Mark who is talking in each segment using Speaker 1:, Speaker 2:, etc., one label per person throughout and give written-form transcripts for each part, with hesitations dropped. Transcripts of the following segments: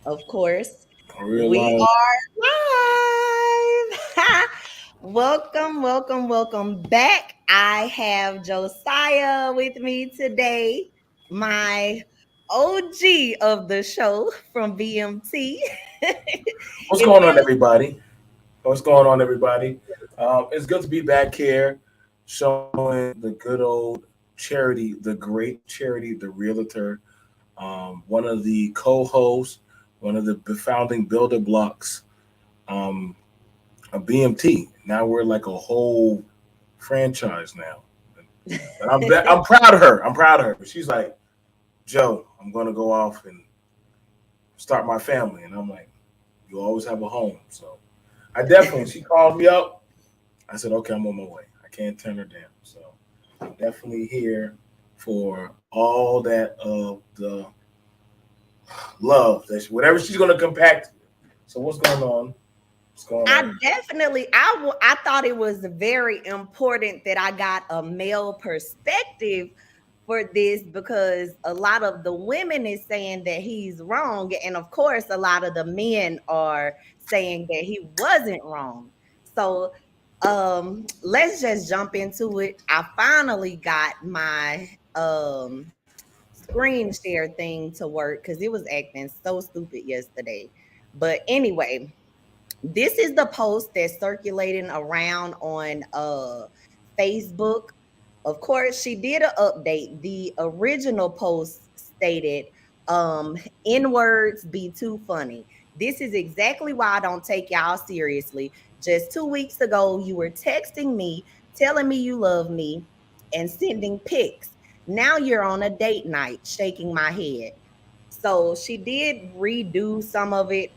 Speaker 1: Of course,
Speaker 2: Real
Speaker 1: we
Speaker 2: life.
Speaker 1: are live. Welcome back. I have Josiah with me today, my OG of the show from BMT.
Speaker 2: What's
Speaker 1: It
Speaker 2: going on,
Speaker 1: feels
Speaker 2: everybody? What's going on, everybody? It's good to be back here, showing the good old charity, the great charity, the Realtor. One of the co-hosts, one of the founding builder blocks um, of BMT. Now we're like a whole franchise now, and I'm proud of her. I'm proud of her. She's like, Joe, I'm going to go off and start my family, and I'm like, you always have a home, so. I definitely, she called me up. I said, okay, I'm on my way. I can't turn her down. So I'm definitely here for all that of the love that whatever she's going to compact. So what's going on? What's going
Speaker 1: I
Speaker 2: on?
Speaker 1: definitely I thought it was very important that I got a male perspective for this because a lot of the women is saying that he's wrong, and of course a lot of the men are saying that he wasn't wrong. So let's just jump into it. I finally got my screen share thing to work because it was acting so stupid yesterday. But anyway, this is the post that's circulating around on Facebook. Of course, she did an update. The original post stated, N words be too funny. This is exactly why I don't take y'all seriously. Just 2 weeks ago, you were texting me, telling me you love me, and sending pics. Now you're on a date night, shaking my head. So she did redo some of it.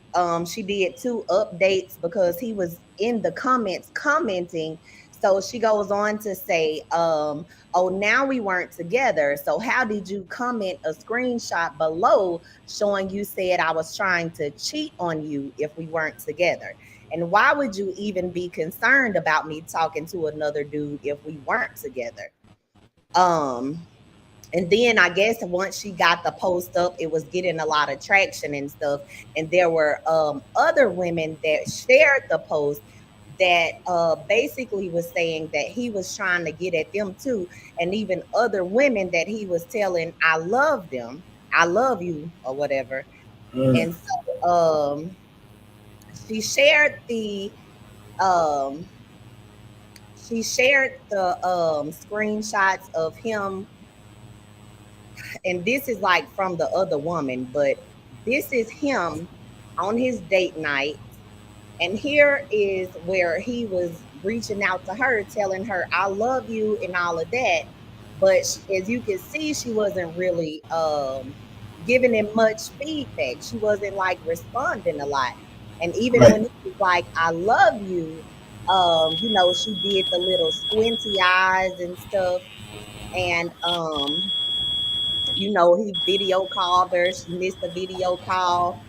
Speaker 1: She did two updates because he was in the comments commenting. So she goes on to say, oh, now we weren't together. So how did you comment a screenshot below showing you said I was trying to cheat on you if we weren't together? And why would you even be concerned about me talking to another dude if we weren't together? Um, and then I guess once she got the post up, it was getting a lot of traction and stuff. And there were other women that shared the post that basically was saying that he was trying to get at them too. And even other women that he was telling, I love them, I love you, or whatever.
Speaker 2: Mm.
Speaker 1: And so she shared the um, screenshots of him, and this is like from the other woman, but this is him on his date night. And here is where he was reaching out to her, telling her, I love you, and all of that. But as you can see, she wasn't really giving him much feedback. She wasn't like responding a lot. And even when
Speaker 2: Right.
Speaker 1: he was like, I love you, she did the little squinty eyes and stuff. And he video called her. She missed the video call.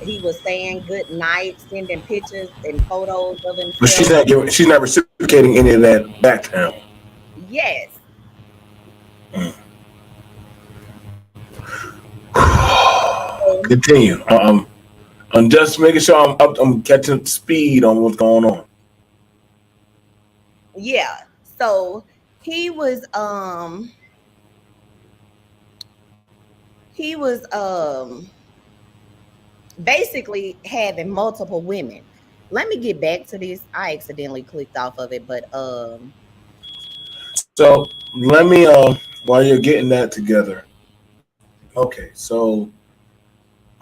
Speaker 1: He was saying good night, sending pictures and photos of
Speaker 2: But she's
Speaker 1: himself.
Speaker 2: not giving. She's not reciprocating any of that back to him.
Speaker 1: Yes. So,
Speaker 2: Continue. I'm just making sure I'm up. I'm catching speed on what's going on.
Speaker 1: yeah. So he was um he was basically having multiple women. Let me get back to this. I accidentally clicked off of it, but
Speaker 2: So let me while you're getting that together. Okay, so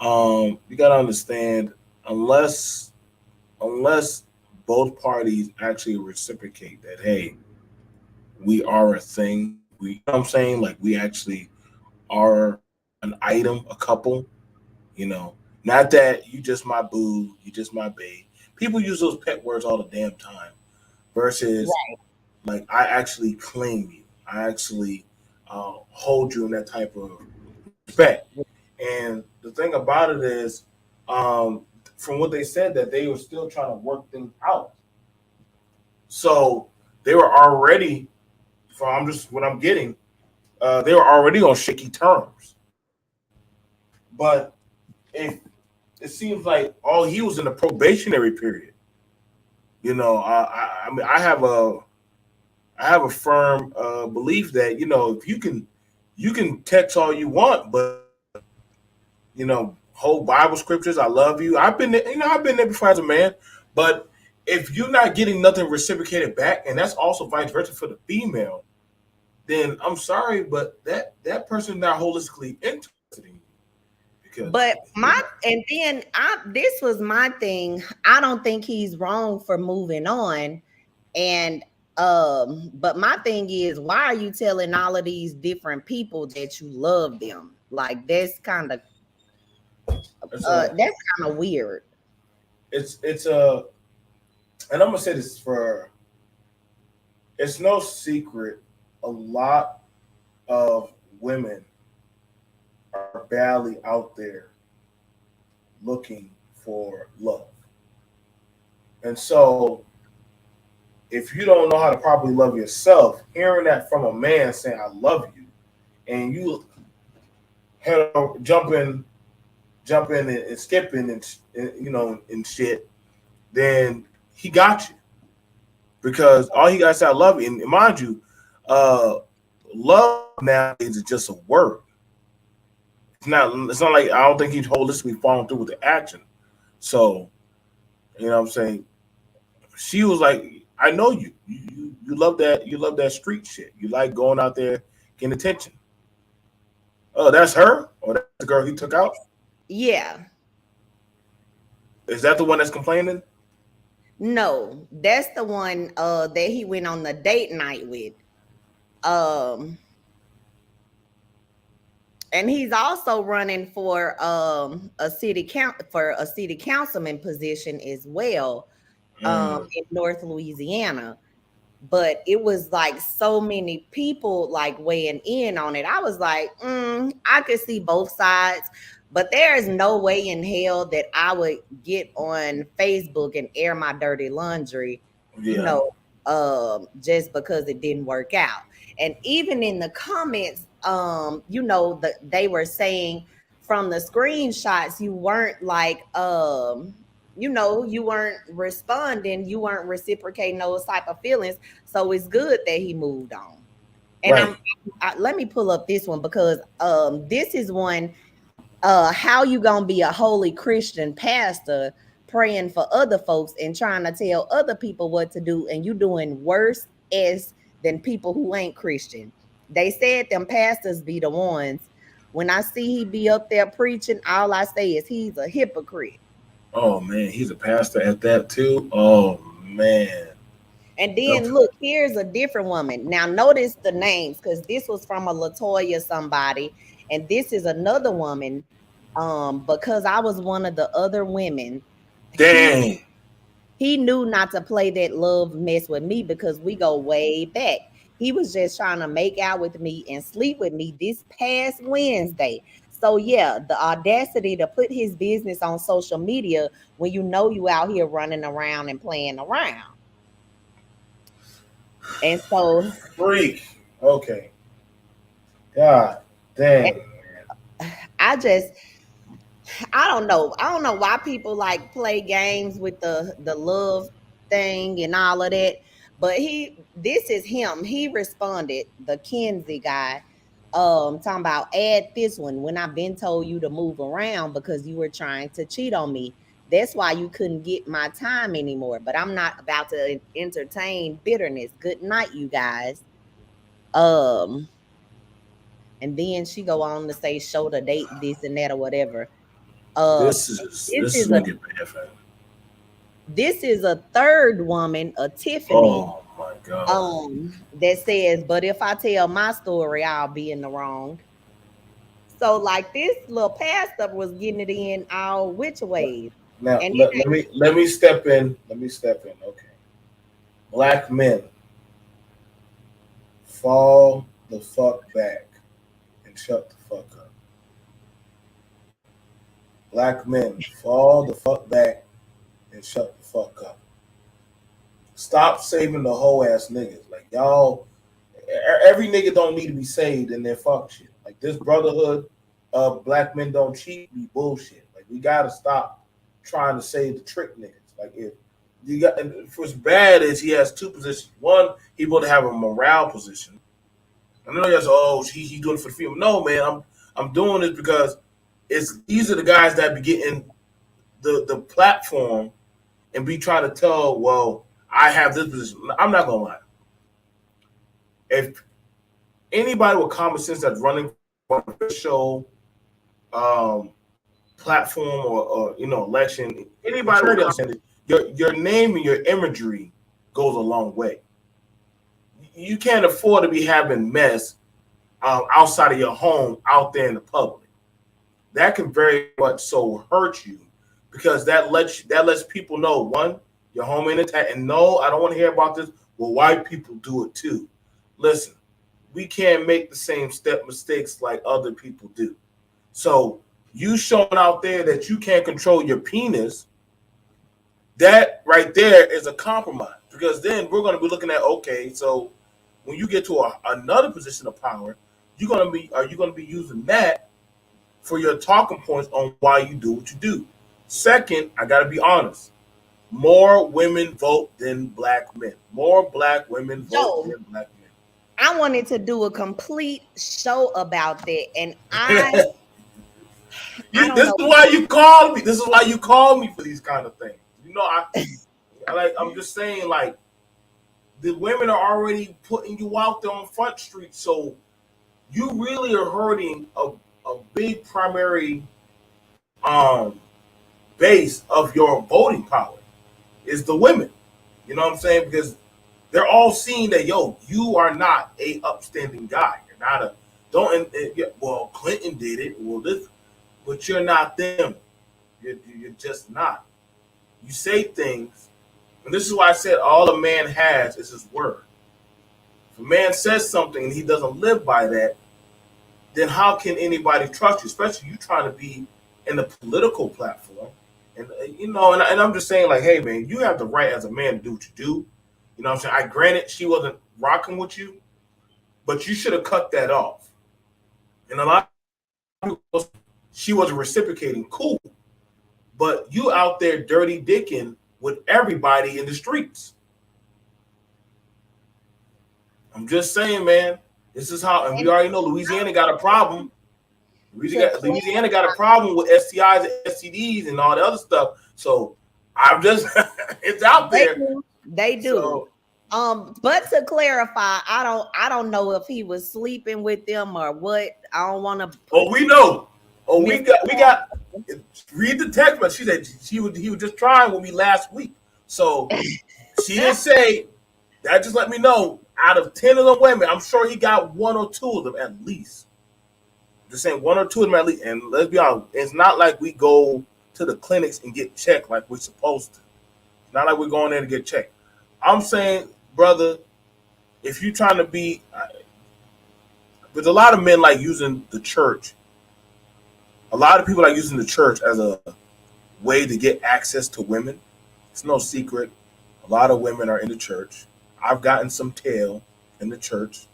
Speaker 2: you gotta understand unless unless both parties actually reciprocate that, hey, we are a thing. We, you know what I'm saying? Like we actually are an item, a couple. You know, not that you just my boo, you just my babe. People use those pet words all the damn time. Versus,
Speaker 1: right,
Speaker 2: like I actually claim you. I actually hold you in that type of respect. And the thing about it is, from what they said, that they were still trying to work things out. So they were already, from I'm just what I'm getting, they were already on shaky terms. But if it seems like all he was in a probationary period. I mean, I have a firm belief that if you can text all you want, but whole Bible scriptures, I love you. I've been there before as a man, but if you're not getting nothing reciprocated back, and that's also vice versa for the female, then I'm sorry, but that person's not holistically interested in you because
Speaker 1: But
Speaker 2: you
Speaker 1: my
Speaker 2: know,
Speaker 1: and then I this was my thing. I don't think he's wrong for moving on. And but my thing is, why are you telling all of these different people that you love them? Like
Speaker 2: it's a
Speaker 1: that's kind of weird.
Speaker 2: it's a and I'm gonna say this for it's no secret. A lot of women are badly out there looking for love, and so if you don't know how to properly love yourself, hearing that from a man saying "I love you," and you head over, jumping and skipping and shit, then he got you because all he got to say "I love you." And mind you, uh, love nowadays is just a word. It's not. It's not like I don't think he's holistically following through with the action. So what I'm saying. She was like, "I know you. You love that. You love that street shit. You like going out there getting attention." Oh, that's her, or that's the girl he took out.
Speaker 1: Yeah.
Speaker 2: Is that the one that's complaining?
Speaker 1: No, that's the one that he went on the date night with. Um and he's also running for a city councilman position as well,
Speaker 2: Mm,
Speaker 1: in North Louisiana. But it was like so many people like weighing in on it. I was like, I could see both sides, but there is no way in hell that I would get on Facebook and air my dirty laundry, you
Speaker 2: yeah,
Speaker 1: know, just because it didn't work out. And even in the comments, they were saying from the screenshots, you weren't like, you weren't responding, you weren't reciprocating those type of feelings. So it's good that he moved on. And
Speaker 2: right.
Speaker 1: let me pull up this one because this is one, how you gonna be a holy Christian pastor praying for other folks and trying to tell other people what to do, and you doing worse as than people who ain't Christian. They said them pastors be the ones. When I see he be up there preaching, all I say is he's a hypocrite.
Speaker 2: Oh man, he's a pastor at that too. Oh man.
Speaker 1: And
Speaker 2: Them-
Speaker 1: then look, here's a different woman. Now notice the names because this was from a Latoya somebody, and this is another woman. Because I was one of the other women, he
Speaker 2: Dang.
Speaker 1: he knew not to play that love mess with me because we go way back. He was just trying to make out with me and sleep with me this past Wednesday. So yeah, the audacity to put his business on social media when you know you out here running around and playing around. And so
Speaker 2: Freak. Okay. God dang.
Speaker 1: I just I don't know. I don't know why people like play games with the love thing and all of that. But this is him. He responded, the Kenzie guy, talking about add this one when I've been told you to move around because you were trying to cheat on me. That's why you couldn't get my time anymore. But I'm not about to entertain bitterness. Good night, you guys. Um, and then she go on to say show the date, this and that or whatever. Uh, this
Speaker 2: This is
Speaker 1: is a
Speaker 2: making bad fam.
Speaker 1: this is a third woman, a Tiffany,
Speaker 2: Oh my god.
Speaker 1: that says, "But if I tell my story, I'll be in the wrong." So, like this little pastor was getting it in all which ways,
Speaker 2: Now
Speaker 1: and it
Speaker 2: let me step in. Let me step in. Okay. Black men, fall the fuck back and shut the fuck up. Black men, fall the fuck back and shut the fuck up. Stop saving the whole ass niggas. Like y'all, every nigga don't need to be saved in their fuck shit. Like this brotherhood of black men don't cheat be bullshit. Like we gotta stop trying to say the trick niggas. Like if you got, and what's bad is he has two positions. One, he want to have a morale position. I know he has, oh, he's doing it for the female. No, man, I'm doing this because it's these are the guys that be getting the platform and be trying to tell, well, I have this position. I'm not gonna lie. If anybody with common sense that's running for an official um, platform or election, anybody with common sense, your name and your imagery goes a long way. You can't afford to be having mess outside of your home out there in the public. That can very much so hurt you because that lets people know, one, your home ain't attacked, and no, I don't want to hear about this. Well, white people do it too. Listen, we can't make the same step mistakes like other people do. So you showing out there that you can't control your penis, that right there is a compromise because then we're going to be looking at, okay, so when you get to another position of power, are you going to be using that for your talking points on why you do what you do? Second, I got to be honest. More women vote than black men. More black women vote
Speaker 1: Joe,
Speaker 2: than black
Speaker 1: I wanted to do a complete show about that, and I
Speaker 2: men.
Speaker 1: I don't
Speaker 2: This is
Speaker 1: know.
Speaker 2: why you call me. This is why you call me for these kind of things. I'm just saying, like, the women are already putting you out there on Front Street, so you really are hurting a big primary um base of your voting power is the women. You know what I'm saying? Because they're all seeing that, yo, you are not a upstanding guy. You're not a don't. Well, Clinton did it. Well, this, but you're not them. You're just not. You say things, and this is why I said all a man has is his word. If a man says something and he doesn't live by that, then how can anybody trust you? Especially you trying to be in the political platform. And and I'm just saying, like, hey man, you have the right as a man to do what you do. You know what I'm saying? I granted she wasn't rocking with you, but you should have cut that off. And a lot of people, she wasn't reciprocating, cool. But you out there dirty dicking with everybody in the streets. I'm just saying, man. This is how, and we
Speaker 1: And
Speaker 2: already know Louisiana got a problem.
Speaker 1: to
Speaker 2: Louisiana got a problem with STIs and STDs and all the other stuff. So I'm just, it's out
Speaker 1: they
Speaker 2: there.
Speaker 1: do, they do.
Speaker 2: So,
Speaker 1: But to clarify, I don't know if he was sleeping with them or what. I don't want to
Speaker 2: oh,
Speaker 1: put
Speaker 2: we know. Oh,
Speaker 1: Miss.
Speaker 2: we got. Read the text, but she said he was just trying with me last week. So she didn't say that. Just let me know. Out of 10 of the women, I'm sure he got one or two of them at least. Just saying one or two of them at least. And let's be honest, it's not like we go to the clinics and get checked like we're supposed to. It's not like we're going there to get checked. I'm saying, brother, if you're trying to be, there's a lot of men like using the church. A lot of people like using the church as a way to get access to women. It's no secret. A lot of women are in the church. I've gotten some tail in the church.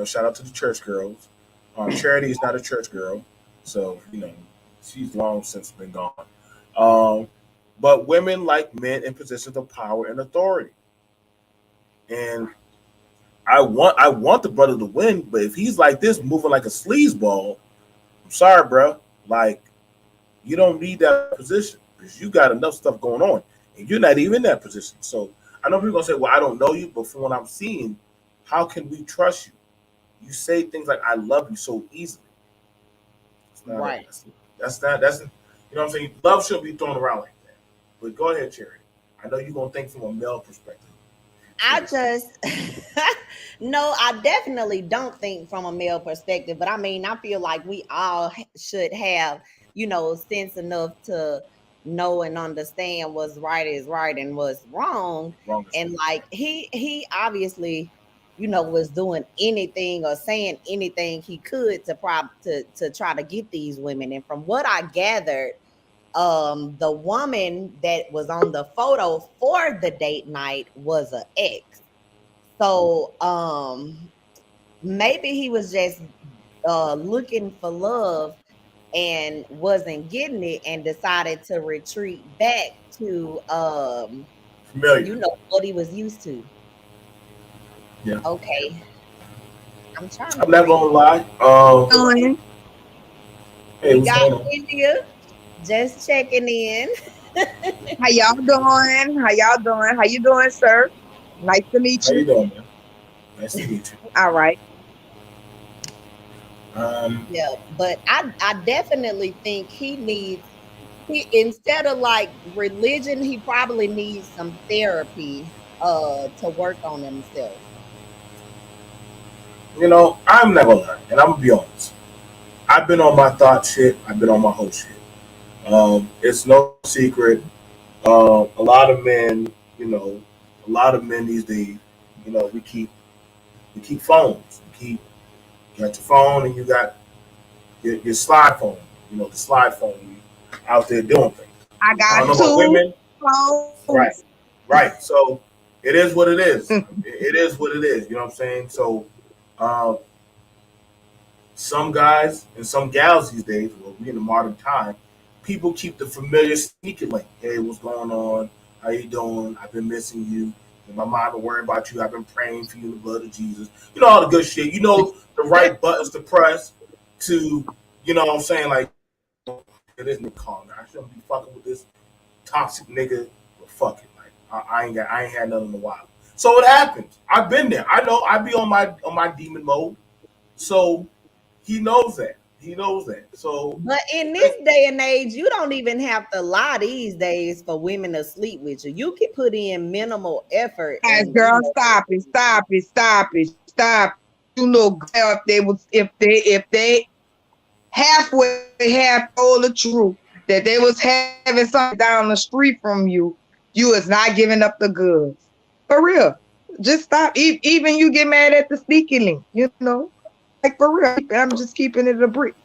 Speaker 2: Shout out to the church girls. Charity is not a church girl, so she's long since been gone. Um, but women like men in positions of power and authority, and I want the brother to win. But if he's like this, moving like a sleazeball, I'm sorry, bro. Like you don't need that position because you got enough stuff going on, and you're not even in that position. So I know people gonna say, "Well, I don't know you," but from what I'm seeing, how can we trust you? You say things like "I love you" so easily. It's not.
Speaker 1: Right.
Speaker 2: That's what I'm saying. Love shouldn't be thrown around like that. But go ahead, Cherry. I know you're gonna think from a male perspective.
Speaker 1: I just no, I definitely don't think from a male perspective, but I mean, I feel like we all should have, sense enough to know and understand what's right is right and what's wrong.
Speaker 2: Wrong is
Speaker 1: And
Speaker 2: wrong.
Speaker 1: like he obviously, was doing anything or saying anything he could to try to get these women. And from what I gathered, the woman that was on the photo for the date night was a ex. So maybe he was just looking for love and wasn't getting it and decided to retreat back to
Speaker 2: Familiar.
Speaker 1: what he was used to.
Speaker 2: Yeah.
Speaker 1: Okay. I'm trying to
Speaker 2: I'm not
Speaker 1: bring
Speaker 2: gonna lie.
Speaker 3: Doing?
Speaker 2: Hey,
Speaker 1: we
Speaker 2: what's
Speaker 1: got
Speaker 2: going on?
Speaker 1: India just checking in.
Speaker 3: How y'all doing? How y'all doing? How you doing, sir? Nice to meet
Speaker 2: How you
Speaker 3: you.
Speaker 2: doing, man? Nice to meet you.
Speaker 3: All right.
Speaker 2: Um,
Speaker 1: Yeah, but I definitely think he instead of like religion, he probably needs some therapy to work on himself.
Speaker 2: I'm not gonna lie, and I'm gonna be honest. I've been on my thought shit. I've been on my whole shit. It's no secret. A lot of men, you know, a lot of men these days, we keep phones. You got your phone and you got your slide phone. The slide phone. You out there doing things.
Speaker 3: I
Speaker 2: I don't
Speaker 3: got
Speaker 2: know about
Speaker 3: two
Speaker 2: women.
Speaker 3: phones.
Speaker 2: Right. Right. So it is what it is. It is what it is. You know what I'm saying? So uh, some guys and some gals these days, well, we in the modern time, people keep the familiar sneaky link. Hey, what's going on? How you doing? I've been missing you. In my mind, I've been worrying about you. I've been praying for you in the blood of Jesus. You know all the good shit. You know the right buttons to press to, what I'm saying? Like, it is Nick Kong. I shouldn't be fucking with this toxic nigga, but fuck it. Like I ain't had nothing in a while. So it happens. I've been there. I know I be on my demon mode. So he knows that. He knows that. So
Speaker 1: But in this day and age, you don't even have to lie these days for women to sleep with you. You can put in minimal effort
Speaker 3: Guys,
Speaker 1: and
Speaker 3: girl, stop it, stop it, stop it, stop it. You know, girl, if they halfway half told the truth that they was having something down the street from you is not giving up the goods. For real. Just stop. Even you get mad at the sneaky link, Like for real. I'm just keeping it a brick.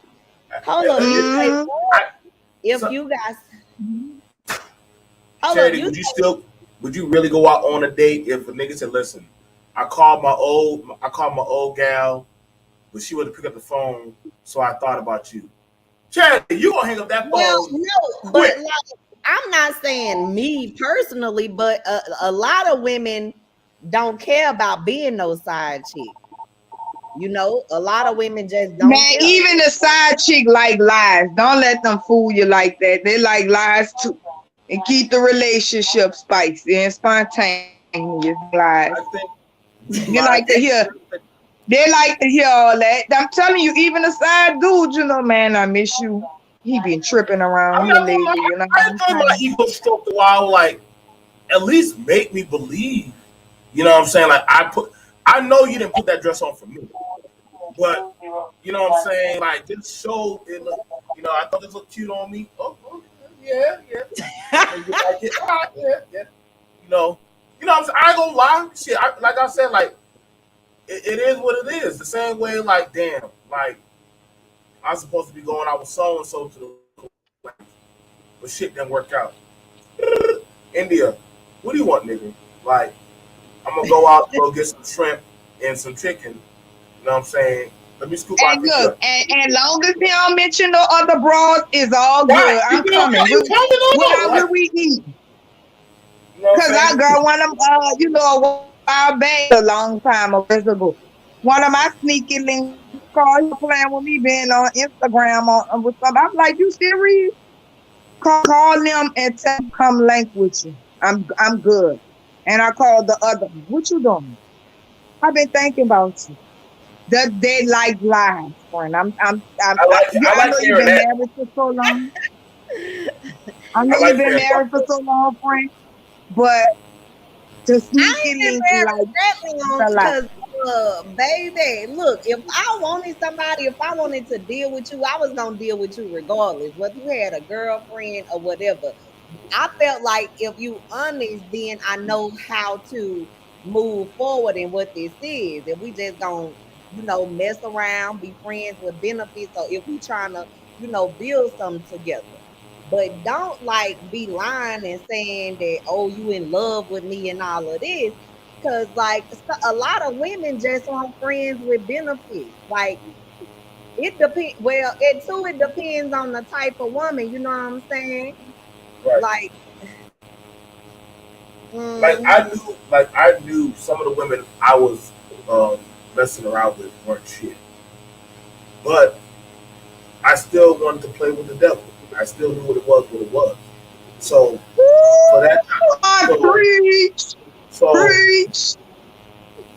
Speaker 1: hold up, you say
Speaker 3: Mm-hmm.
Speaker 2: I,
Speaker 1: if
Speaker 2: so,
Speaker 1: you guys hold up,
Speaker 2: Charity,
Speaker 1: you
Speaker 2: would you really go out on a date if a nigga said, "Listen, I called my old gal, but she wouldn't pick up the phone, so I thought about you." Charity, you gonna hang up that
Speaker 1: well,
Speaker 2: phone
Speaker 1: no, but
Speaker 2: quick?
Speaker 1: like I'm not saying me personally, but a lot of women don't care about being no side chick. A lot of women just don't
Speaker 3: Man,
Speaker 1: care.
Speaker 3: even the side chick like lies. Don't let them fool you like that. They like lies too. And keep the relationship spicy and spontaneous. They like lies.
Speaker 2: I think we
Speaker 3: They like
Speaker 2: lied
Speaker 3: to
Speaker 2: to
Speaker 3: hear.
Speaker 2: certain.
Speaker 3: They like to hear all that. I'm telling you, even the side dude, man, I miss you. He been tripping around
Speaker 2: I'm
Speaker 3: here
Speaker 2: not gonna
Speaker 3: lately.
Speaker 2: lie.
Speaker 3: You know
Speaker 2: I
Speaker 3: what I'm
Speaker 2: enjoy my
Speaker 3: saying?
Speaker 2: ego stroked a while. Like, at least make me believe. You know what I'm saying? Like, I know you didn't put that dress on for me, but you know what I'm saying? Like, this show, it look. I thought this looked cute on me. Oh, okay, yeah, yeah. And you like it? All right, yeah, yeah. You know, what I'm saying? I ain't gonna lie. Shit, like I said, like it is what it is. The same way, like, damn, like I was supposed to be going out with so and so to the but shit didn't work out. India, what do you want, nigga? Like, I'm gonna go out, go get some shrimp and some chicken. You know what I'm saying? Let me scoop
Speaker 3: And
Speaker 2: out the
Speaker 3: look,
Speaker 2: gut.
Speaker 3: and long as they don't mention no other broads, is all
Speaker 2: Right?
Speaker 3: good.
Speaker 2: You
Speaker 3: I'm
Speaker 2: know,
Speaker 3: coming.
Speaker 2: you coming on?
Speaker 3: What
Speaker 2: Like,
Speaker 3: we eat?
Speaker 2: you know what I'm
Speaker 3: Cause I
Speaker 2: saying?
Speaker 3: got one of them, a while back, a long time, a years ago. One of my sneaky links called, he was playing with me being on Instagram with something. I'm like, you serious? Call them and tell them come link with you. I'm good. And I called the other one. What you doing? I've been thinking about you. That they like lies, friend.
Speaker 2: I
Speaker 3: I
Speaker 2: like
Speaker 3: know you've
Speaker 2: hearing
Speaker 3: been
Speaker 2: that.
Speaker 3: married for so long. I know
Speaker 2: I
Speaker 3: you've
Speaker 2: like
Speaker 3: been
Speaker 2: hearing
Speaker 3: married for so long, friend. But the
Speaker 1: I
Speaker 3: sneaky
Speaker 1: ain't been
Speaker 3: link
Speaker 1: married
Speaker 3: like
Speaker 1: that long
Speaker 3: the lie.
Speaker 1: because, baby, look, if I wanted somebody, if I wanted to deal with you, I was gonna deal with you regardless, whether you had a girlfriend or whatever. I felt like if you honest, then I know how to move forward in what this is. If we just gonna, mess around, be friends with benefits, or if we trying to, build something together. But don't like be lying and saying that, oh, you in love with me and all of this. Cause like a lot of women just want friends with benefits. Like it depends. Well, it depends on the type of woman. You know what I'm saying?
Speaker 2: Right.
Speaker 1: Like,
Speaker 2: Like
Speaker 1: mm,
Speaker 2: I knew some of the women I was messing around with weren't shit, but I still wanted to play with the devil. I still knew what it was. So for that,
Speaker 3: Woo! I
Speaker 2: so
Speaker 3: preach,
Speaker 2: so
Speaker 3: preach.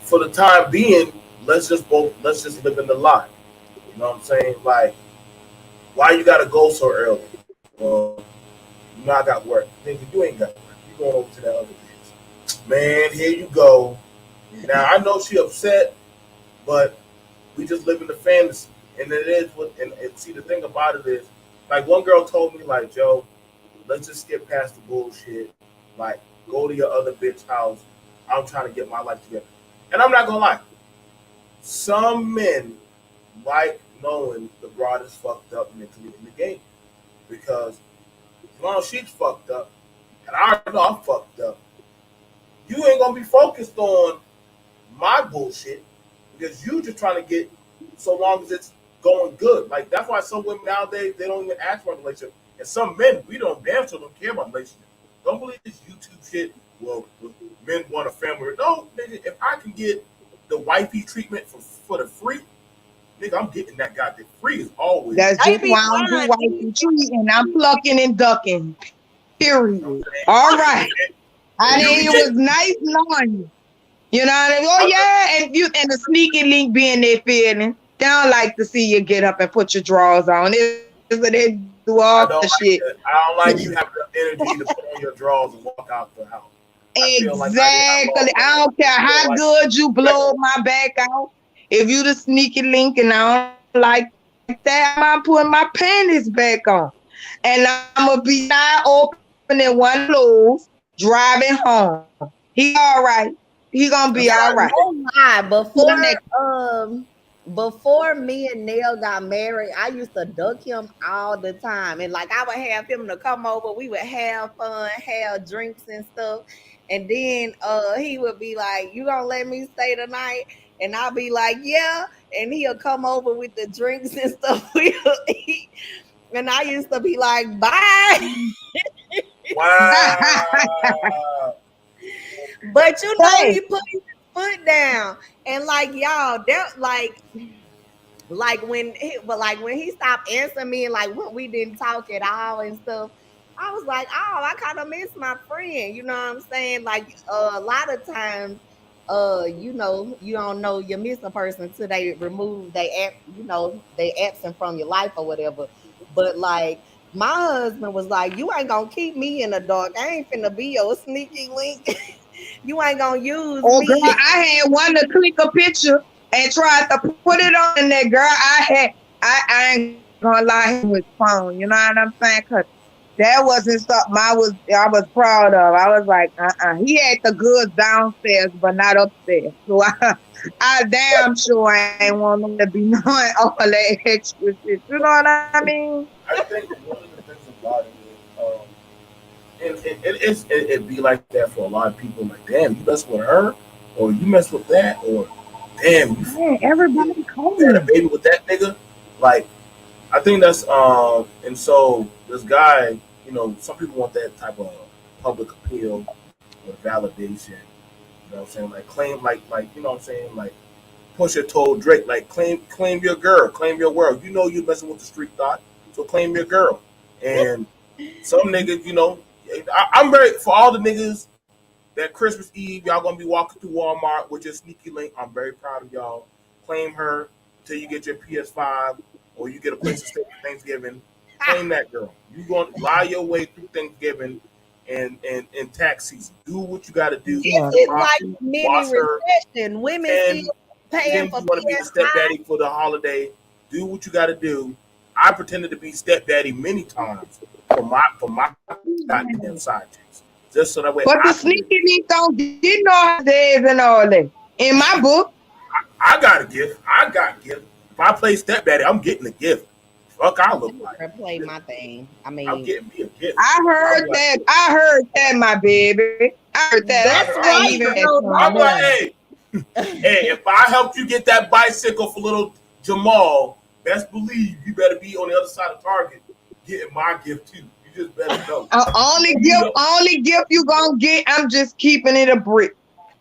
Speaker 2: for the time being, let's just live in the lie. You know what I'm saying? Like, why you gotta go so early? Well, you know I got work. Nigga, you ain't got work. You going over to that other bitch. Man, here you go. Now I know she upset, but we just live in the fantasy. And it is what and see the thing about it is, like one girl told me, like, Joe, let's just skip past the bullshit. Like, go to your other bitch house. I'm trying to get my life together. And I'm not gonna lie, some men like knowing the broad is fucked up mentally in the game. Because as long as she's fucked up, and I already know I'm fucked up, you ain't gonna be focused on my bullshit because you just trying to get so long as it's going good. Like that's why some women nowadays they don't even ask for a relationship, and some men we don't damn sure don't care about relationship. Don't believe this YouTube shit. Well, men want a family. No, nigga, if I can get the wifey treatment for the free, nigga, I'm getting that goddamn free is always.
Speaker 3: That's
Speaker 1: they
Speaker 3: just
Speaker 1: be
Speaker 3: why I don't do
Speaker 1: lying.
Speaker 3: wifey treating. I'm plucking and ducking.
Speaker 2: You know
Speaker 3: Period.
Speaker 2: what I'm saying?
Speaker 3: All right.
Speaker 2: And
Speaker 3: I
Speaker 2: you
Speaker 3: think
Speaker 2: can
Speaker 3: it
Speaker 2: get.
Speaker 3: was nice knowing you. You know what I mean? Oh
Speaker 2: I'm just,
Speaker 3: yeah, and the sneaky link being their feeling. They don't like to see you get up and put your drawers on. They do all the
Speaker 2: I
Speaker 3: shit.
Speaker 2: don't like that. I don't like you having the energy to put on your drawers and walk out the house. I feel like I didn't have
Speaker 3: Exactly.
Speaker 2: all
Speaker 3: I
Speaker 2: that.
Speaker 3: don't care
Speaker 2: I feel
Speaker 3: how
Speaker 2: like
Speaker 3: good you
Speaker 2: respect.
Speaker 3: blow my back out. If you the sneaky link and I don't like that, I'm not putting my panties back on. And I'm gonna be side opening one closed, driving home. He all right. He gonna be all right.
Speaker 2: That's
Speaker 1: Y'all
Speaker 2: fine with me.
Speaker 1: know why?
Speaker 3: To the next.
Speaker 1: Before me and Neil got married, I used to duck him all the time. And like I would have him to come over, we would have fun, have drinks and stuff. And then he would be like, "You gonna let me stay tonight?" And I'll be like, "Yeah." And he'll come over with the drinks and stuff we'll eat. And I used to be like, "Bye."
Speaker 2: Wow.
Speaker 1: But you know
Speaker 3: Hey,
Speaker 1: he put his foot down. And like y'all, that like when he stopped answering me and like when we didn't talk at all and stuff, I was like, oh, I kind of miss my friend. You know what I'm saying? Like a lot of times, you don't know you miss a person until they remove they absent from your life or whatever. But like my husband was like, you ain't gonna keep me in the dark. I ain't finna be your sneaky link. You ain't gonna use
Speaker 3: oh girl,
Speaker 1: me.
Speaker 3: I had one to click a picture and tried to put it on in there, girl. I ain't gonna lie, he was phone. You know what I'm saying? Cause that wasn't something I was proud of. I was like, He had the goods downstairs, but not upstairs. So I damn sure I ain't want him to be knowing all that extra shit. You know what I mean?
Speaker 2: I think one of the things about it is, it be like that for a lot of people. Like, damn, you mess with her, or you mess with that, or damn,
Speaker 3: Yeah,
Speaker 2: you,
Speaker 3: everybody
Speaker 2: you had a
Speaker 3: calling.
Speaker 2: baby with that nigga. Like, I think that's and so this guy, some people want that type of public appeal or validation. You know what I'm saying? Like claim, like you know what I'm saying? Like Pusha told Drake, like claim your girl, claim your world. You know you messing with the street thought, so claim your girl. And some niggas, I'm very for all the niggas that Christmas Eve y'all gonna be walking through Walmart with your sneaky link. I'm very proud of y'all. Claim her till you get your PS5 or you get a place to stay for Thanksgiving. Claim that girl. You gonna lie your way through Thanksgiving and tax season. Do what you got to do.
Speaker 1: This
Speaker 3: Yeah.
Speaker 1: is
Speaker 2: Wash,
Speaker 1: like mini
Speaker 2: wash her
Speaker 1: recession. Women still
Speaker 2: 10,
Speaker 1: paying
Speaker 2: 10
Speaker 1: for
Speaker 2: you want to be the
Speaker 1: PS5.
Speaker 2: stepdaddy for the holiday. Do what you got to do. I pretended to be stepdaddy many times for my goddamn side chicks, just so that way
Speaker 3: But
Speaker 2: I
Speaker 3: the
Speaker 2: can get.
Speaker 3: sneaky link don't get no holidays and all that. In my book,
Speaker 2: I got a gift. I got a gift. If I play stepdaddy, I'm getting a gift. Fuck, I look like.
Speaker 1: I play my thing. I
Speaker 2: I'm
Speaker 1: mean,
Speaker 2: getting me a gift.
Speaker 3: I
Speaker 2: I'm
Speaker 3: heard
Speaker 2: like,
Speaker 3: that. I heard that, my baby. I heard that.
Speaker 2: I,
Speaker 1: that's
Speaker 3: I ain't
Speaker 2: I,
Speaker 1: right
Speaker 3: even
Speaker 1: though.
Speaker 2: I'm like,
Speaker 3: born.
Speaker 2: hey, if I helped you get that bicycle for little Jamal, best believe you better be on the other side of Target getting my gift too. You just better know.
Speaker 3: Only gift you gonna get. I'm just keeping it a brick.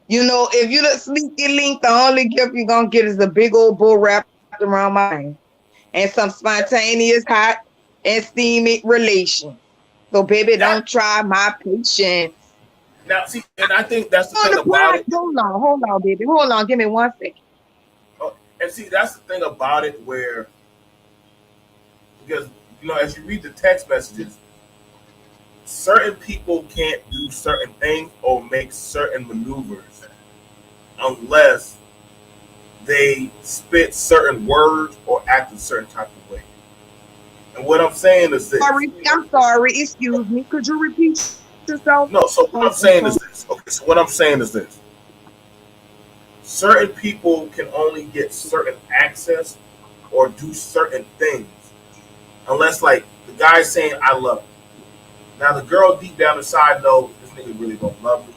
Speaker 3: You know, if you the sneaky link, the only gift you gonna get is a big old bull wrapped around my hand and some spontaneous, hot, and steamy relation. So, baby, don't
Speaker 2: That
Speaker 3: try my patience.
Speaker 2: now see, and I think that's the
Speaker 3: On
Speaker 2: thing
Speaker 3: the
Speaker 2: about
Speaker 3: prize,
Speaker 2: it.
Speaker 3: hold on, baby, hold on. Give me 1 second.
Speaker 2: And see, that's the thing about it where because as you read the text messages, certain people can't do certain things or make certain maneuvers unless they spit certain words or act a certain type of way. And what I'm saying is this.
Speaker 3: Sorry, I'm sorry. Excuse me. Could you repeat yourself?
Speaker 2: No, so what I'm saying is this. Okay, so what I'm saying is this. Certain people can only get certain access or do certain things unless, like, the guy's saying, I love you. Now, the girl deep down inside knows this nigga really don't love me,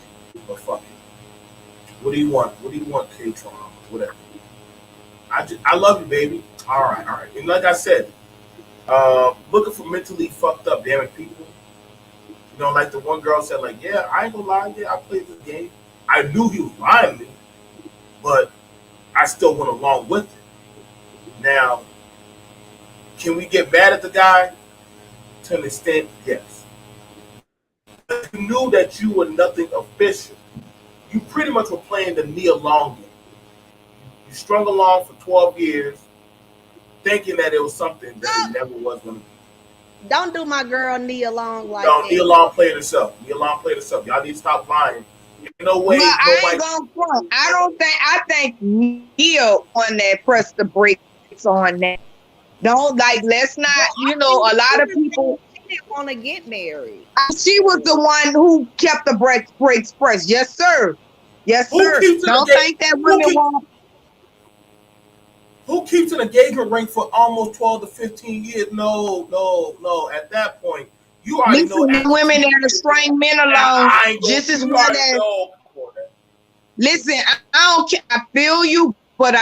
Speaker 2: but fuck it. What do you want? What do you want, K-Tron? Whatever. I love you, baby. All right, all right. And like I said, looking for mentally fucked up, damn it, people. Like the one girl said, like, yeah, I ain't gonna lie, yeah, I played this game. I knew he was lying to me, but I still went along with it. Now, can we get mad at the guy? To an extent, yes. But you knew that you were nothing official. You pretty much were playing the Nia Long game. You strung along for 12 years, thinking that it was something that it never was going to be.
Speaker 1: Don't do my girl Nia Long like
Speaker 2: No,
Speaker 1: that.
Speaker 2: Nia Long played herself. Nia Long played herself. Y'all need to stop lying. No way.
Speaker 3: Well, I ain't gonna front. I think Nia on that pressed the brakes on that. Don't let's not, a lot of people.
Speaker 1: She didn't want to get married.
Speaker 3: She was the one who kept the brakes pressed. Yes, sir. Yes, sir. Don't think that women want.
Speaker 2: Who keeps an engagement ring for almost 12 to 15 years? No, no, no. At that point, you already know.
Speaker 3: Listen, women that are string men alone just as well as. Listen, I don't care. I feel you, but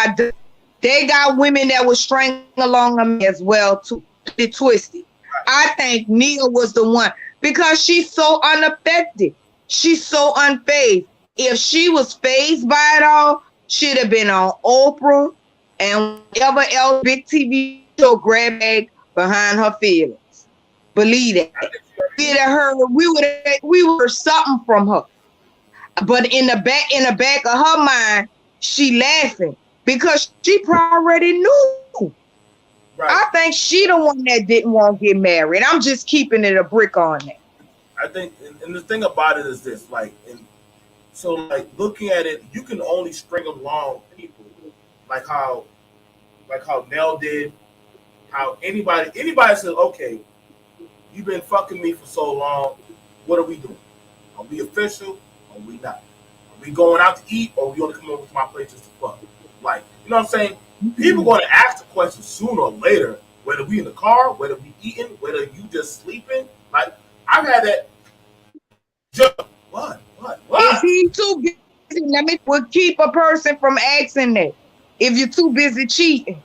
Speaker 3: they got women that were string along them as well too. It twisted. I think Nia was the one because she's so unaffected. She's so unfazed. If she was phased by it all, she'd have been on Oprah and whatever else big TV show grab bag behind her feelings. Believe that. We were something from her. But in the back of her mind, she laughing because she already knew. Right. I think she the one that didn't want to get married. I'm just keeping it a brick on that.
Speaker 2: I think, and the thing about it is this, looking at it, you can only string along people, like how Nell did, how anybody says, okay, you've been fucking me for so long, what are we doing? Are we official or are we not? Are we going out to eat or are we going to come over to my place just to fuck? Like, you know what I'm saying? People going to ask the question sooner or later, whether we in the car, whether we eating, whether you just sleeping. Like, I've had that. What?
Speaker 3: If he too busy, would keep a person from asking that. If you're too busy cheating.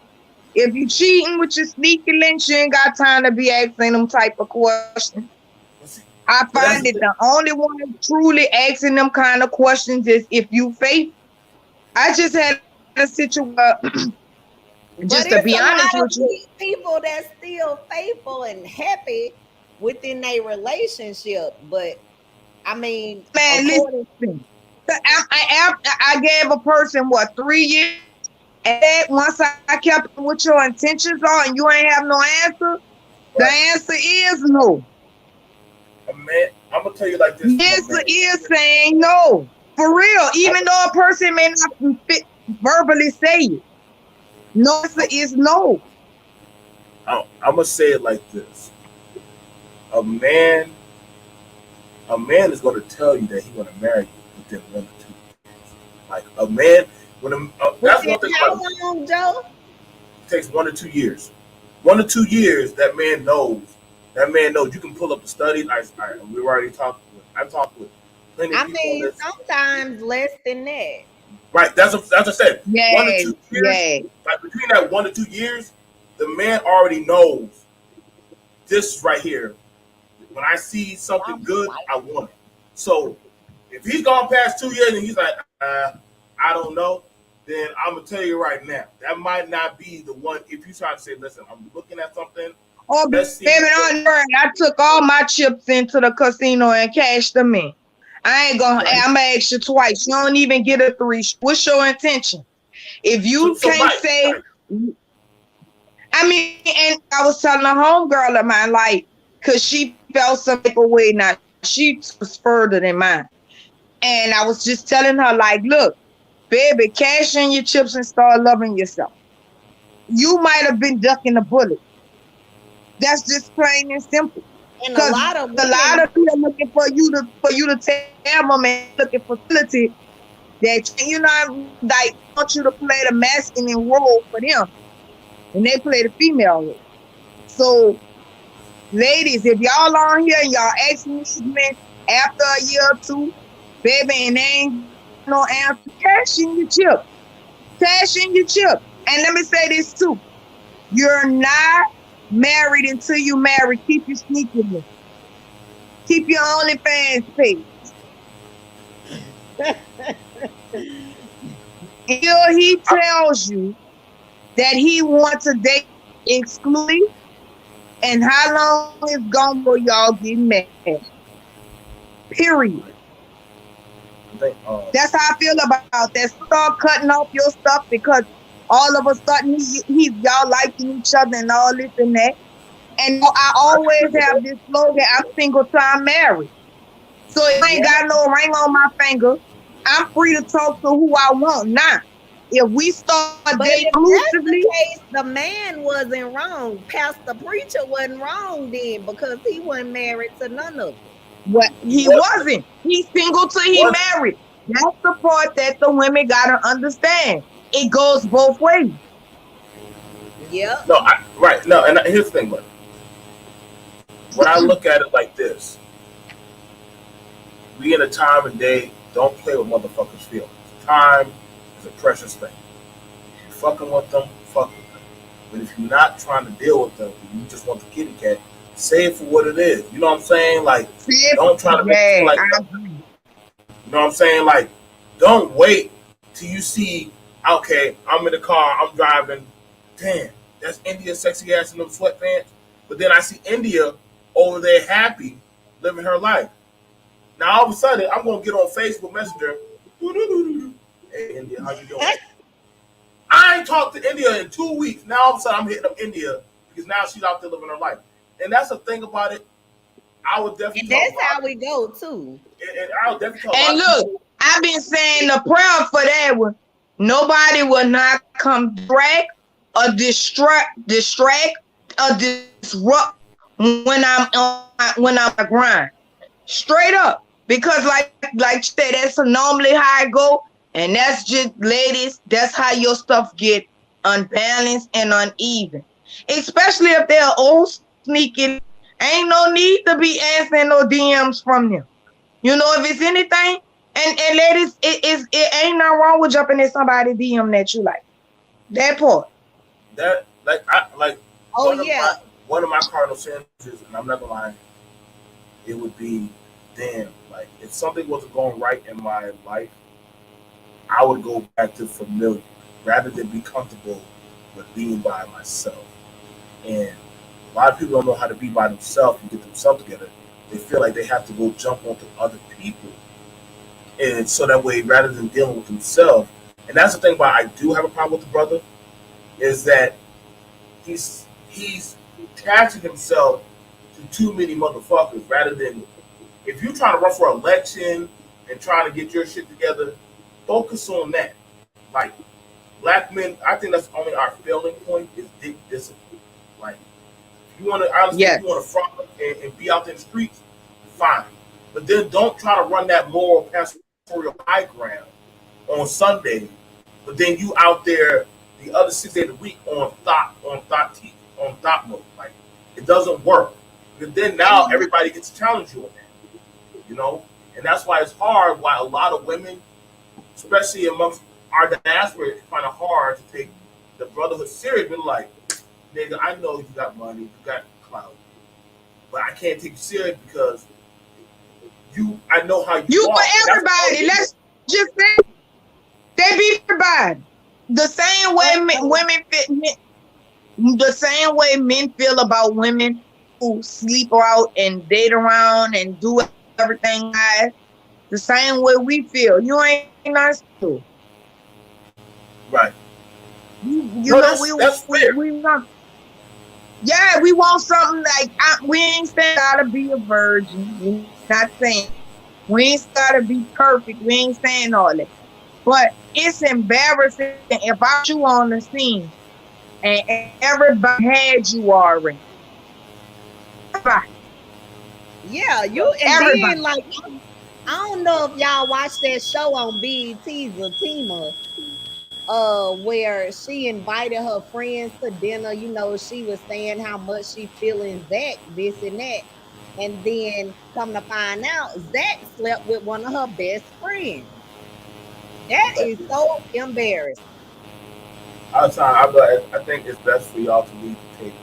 Speaker 3: If you cheating with your sneaky link, you ain't got time to be asking them type of questions. I find that the only one truly asking them kind of questions is if you faithful. I just had a situation just to be honest with you.
Speaker 1: People that's still faithful and happy within their relationship, but I mean,
Speaker 3: man, listen. I gave a person 3 years, and once I kept what your intentions are, and you ain't have no answer. Right. The answer is no.
Speaker 2: Man, I'm gonna tell you like this.
Speaker 3: The answer is saying no, for real. Even though a person may not verbally say it, no answer is no.
Speaker 2: I'm gonna say it like this: a man is gonna tell you that he's gonna marry you within 1 or 2 years. Like a man, that's one thing.
Speaker 1: How long, Joe?
Speaker 2: It takes 1 or 2 years. 1 or 2 years, that man knows. That man knows. You can pull up the studies. We already talked. I've talked with plenty of people. I mean,
Speaker 1: sometimes less than that.
Speaker 2: Right. That's what I said.
Speaker 3: Yeah.
Speaker 2: 1 or 2 years. Like between that 1 or 2 years, the man already knows this right here. When I see something good, I want it. So if he's gone past 2 years and he's like, I don't know, then I'm gonna tell you right now, that might not be the one. If you try to say, listen, I'm looking at something,
Speaker 3: Oh,
Speaker 2: let's
Speaker 3: baby,
Speaker 2: see.
Speaker 3: I took all my chips into the casino and cashed them in. I ain't gonna.
Speaker 2: Right.
Speaker 3: I'm gonna ask you twice. You don't even get a three. What's your intention? If
Speaker 2: So,
Speaker 3: you
Speaker 2: so
Speaker 3: can't
Speaker 2: right,
Speaker 3: say,
Speaker 2: right.
Speaker 3: I mean, and I was telling a homegirl of mine, like, cause she felt some type of way. Now she was further than mine, and I was just telling her, like, look, baby, cash in your chips and start loving yourself. You might have been ducking a bullet. That's just plain and simple.
Speaker 1: And a
Speaker 3: Because
Speaker 1: lot
Speaker 3: a
Speaker 1: of
Speaker 3: lot of
Speaker 1: women,
Speaker 3: people are looking for you to tell them, and they looking for stability that you know, like want you to play the masculine role for them, and they play the female role. So, ladies, if y'all on here and y'all asking these men after a year or two, baby, and they ain't got no answer, cash in your chip. Cash in your chip. And let me say this too. You're not married until you marry. Keep your sneakiness. Keep your OnlyFans page. Until he tells you that he wants to date exclusively and how long it's gone before y'all get married. Period.
Speaker 2: I think,
Speaker 3: That's how I feel about that. Start cutting off your stuff because all of a sudden y'all liking each other and all this and that. And I
Speaker 2: I
Speaker 3: always
Speaker 2: agree with
Speaker 3: have
Speaker 2: that.
Speaker 3: this slogan, I'm single till I'm married. So if I ain't
Speaker 1: yeah.
Speaker 3: got no ring on my finger, I'm free to talk to who I want now. If we start dating
Speaker 1: But if that's
Speaker 3: exclusively,
Speaker 1: the case, the man wasn't wrong. Pastor Preacher wasn't wrong then because he wasn't married to none of them.
Speaker 3: what
Speaker 2: He
Speaker 3: he
Speaker 2: was.
Speaker 3: wasn't. He's single till
Speaker 2: He
Speaker 3: he
Speaker 2: wasn't.
Speaker 3: married. That's the part that the women gotta understand. It goes both ways.
Speaker 1: Yep.
Speaker 2: No, right. No, and here's the thing, but when I look at it like this, we in a time and day, don't play with motherfuckers' feelings. Time is a precious thing. If you fucking with them, fuck with them. But if you're not trying to deal with them, you just want the kitty cat, say it for what it is. You know what I'm saying? Like,
Speaker 3: See,
Speaker 2: don't try to make it seem
Speaker 3: yeah,
Speaker 2: like,
Speaker 3: I agree.
Speaker 2: you know what I'm saying? Like, don't wait till you see, okay, I'm in the car, I'm driving, damn, that's India sexy ass in them sweatpants. But then I see India over there happy, living her life. Now all of a sudden, I'm gonna get on Facebook Messenger. Hey India, how you doing? I ain't talked to India in 2 weeks. Now all of a sudden, I'm hitting up India because now she's out there living her life. And that's the thing about it. I would definitely
Speaker 1: And
Speaker 2: tell a
Speaker 1: that's
Speaker 2: lot
Speaker 1: how
Speaker 2: of,
Speaker 1: we go too.
Speaker 2: and I would definitely tell a
Speaker 3: And
Speaker 2: lot of
Speaker 3: look,
Speaker 2: people.
Speaker 3: I've been saying the prayer for that one. Nobody will not come distract or disrupt when I'm on the grind. Straight up. Because like you said, that's normally how I go. And that's just ladies, that's how your stuff get unbalanced and uneven. Especially if they're old sneaky. Ain't no need to be answering no DMs from them. You know, if it's anything, and ladies, it ain't nothing wrong with jumping in somebody DM that you like. That part.
Speaker 2: That like
Speaker 1: Oh yeah.
Speaker 2: one of my cardinal sins is, and I'm not gonna lie, it would be damn, like if something wasn't going right in my life, I would go back to familiar rather than be comfortable with being by myself. And a lot of people don't know how to be by themselves and get themselves together. They feel like they have to go jump onto other people, and so that way, rather than dealing with themselves, and that's the thing about I do have a problem with the brother is that he's attaching himself to too many motherfuckers rather than if you're trying to run for election and trying to get your shit together, focus on that. Like black men, I think that's only our failing point is dick discipline. Like if you want to honestly, if
Speaker 3: Yes.
Speaker 2: you want to front and be out there in the streets, fine. But then don't try to run that moral pastoral high ground on Sunday, but then you out there the other 6 days a week on thought mode. Like it doesn't work. Because then now
Speaker 1: And
Speaker 2: everybody gets to challenge you on that, you know? And that's why it's hard why a lot of women, especially amongst our diaspora, find it hard to take the brotherhood serious. But like, nigga, I know you got money, you got clout, but I can't take you serious because I know how you
Speaker 3: You
Speaker 2: are,
Speaker 3: for
Speaker 2: and that's all
Speaker 3: everybody.
Speaker 2: it is.
Speaker 3: Let's just say they be for everybody. The same way women fit. The same way men feel about women who sleep out and date around and do everything nice. The same way we feel. You ain't nothing special.
Speaker 2: Right?
Speaker 3: You
Speaker 2: No,
Speaker 3: know,
Speaker 2: that's fair.
Speaker 3: we not. Yeah, we want something like we ain't saying gotta be a virgin. We're not saying that. We ain't saying gotta be perfect. We ain't saying all that. But it's embarrassing if I put you on the scene and everybody had you already. Everybody,
Speaker 1: Yeah, you and then
Speaker 3: everybody.
Speaker 1: like I don't know if y'all watched that show on BET, Zatima, where she invited her friends to dinner. You know, she was saying how much she feeling Zach, this and that. And then come to find out, Zach slept with one of her best friends. That
Speaker 2: Like,
Speaker 1: is so embarrassing.
Speaker 2: I think it's best for y'all to leave the table.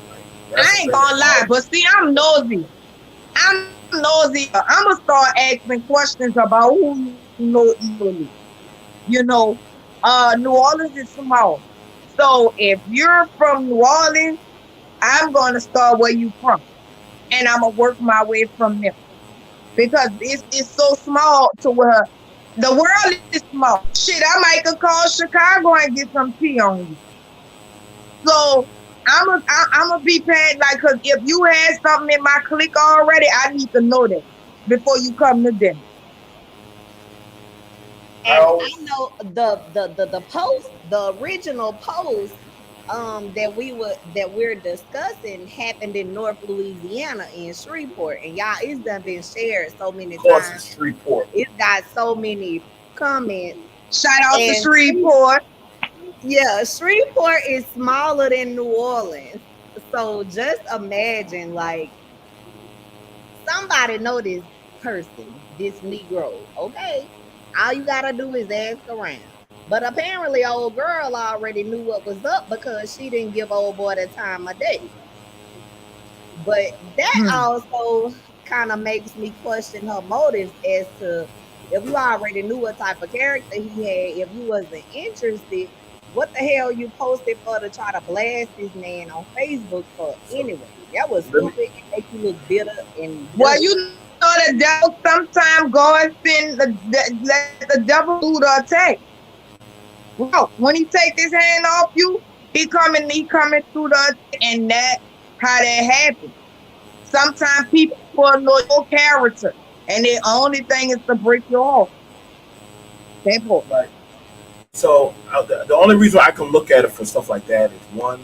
Speaker 2: Like, that's the
Speaker 3: I ain't
Speaker 2: thing
Speaker 3: gonna lie,
Speaker 2: about
Speaker 3: but see, I'm nosy. I'm nosy. I'm gonna start asking questions about who you know equally. You know, New Orleans is small. So if you're from New Orleans, I'm gonna start where you from, and I'm gonna work my way from there because it's so small to where the world is small. Shit, I might could call Chicago and get some tea on you. So I'm gonna be paying like, cause if you had something in my clique already, I need to know that before you come to dinner.
Speaker 2: I
Speaker 1: And I
Speaker 2: always
Speaker 1: know the post, the original post that we're discussing happened in North Louisiana in Shreveport. And y'all, it's done been shared so many
Speaker 2: cause
Speaker 1: times.
Speaker 2: it's Shreveport.
Speaker 1: It's got so many comments.
Speaker 3: Shout out to
Speaker 1: And
Speaker 3: Shreveport.
Speaker 1: yeah, Shreveport is smaller than New Orleans. So just imagine like somebody know this person, this Negro, okay? All you gotta do is ask around. But apparently, old girl already knew what was up because she didn't give old boy the time of day. But that
Speaker 3: Hmm.
Speaker 1: also kind of makes me question her motives as to if you already knew what type of character he had, if you wasn't interested, what the hell you posted for to try to blast this man on Facebook for
Speaker 2: So
Speaker 1: anyway? That was
Speaker 2: let me.
Speaker 1: stupid. It make you look bitter and
Speaker 3: Well,
Speaker 1: dirty.
Speaker 3: you know the devil sometimes God send let the devil do the attack. Well, when he take his hand off you, he coming through the attack, and that how that happens. Sometimes people know your character, and the only thing is to break your heart. Simple.
Speaker 2: Like, so the only reason I can look at it for stuff like that is one,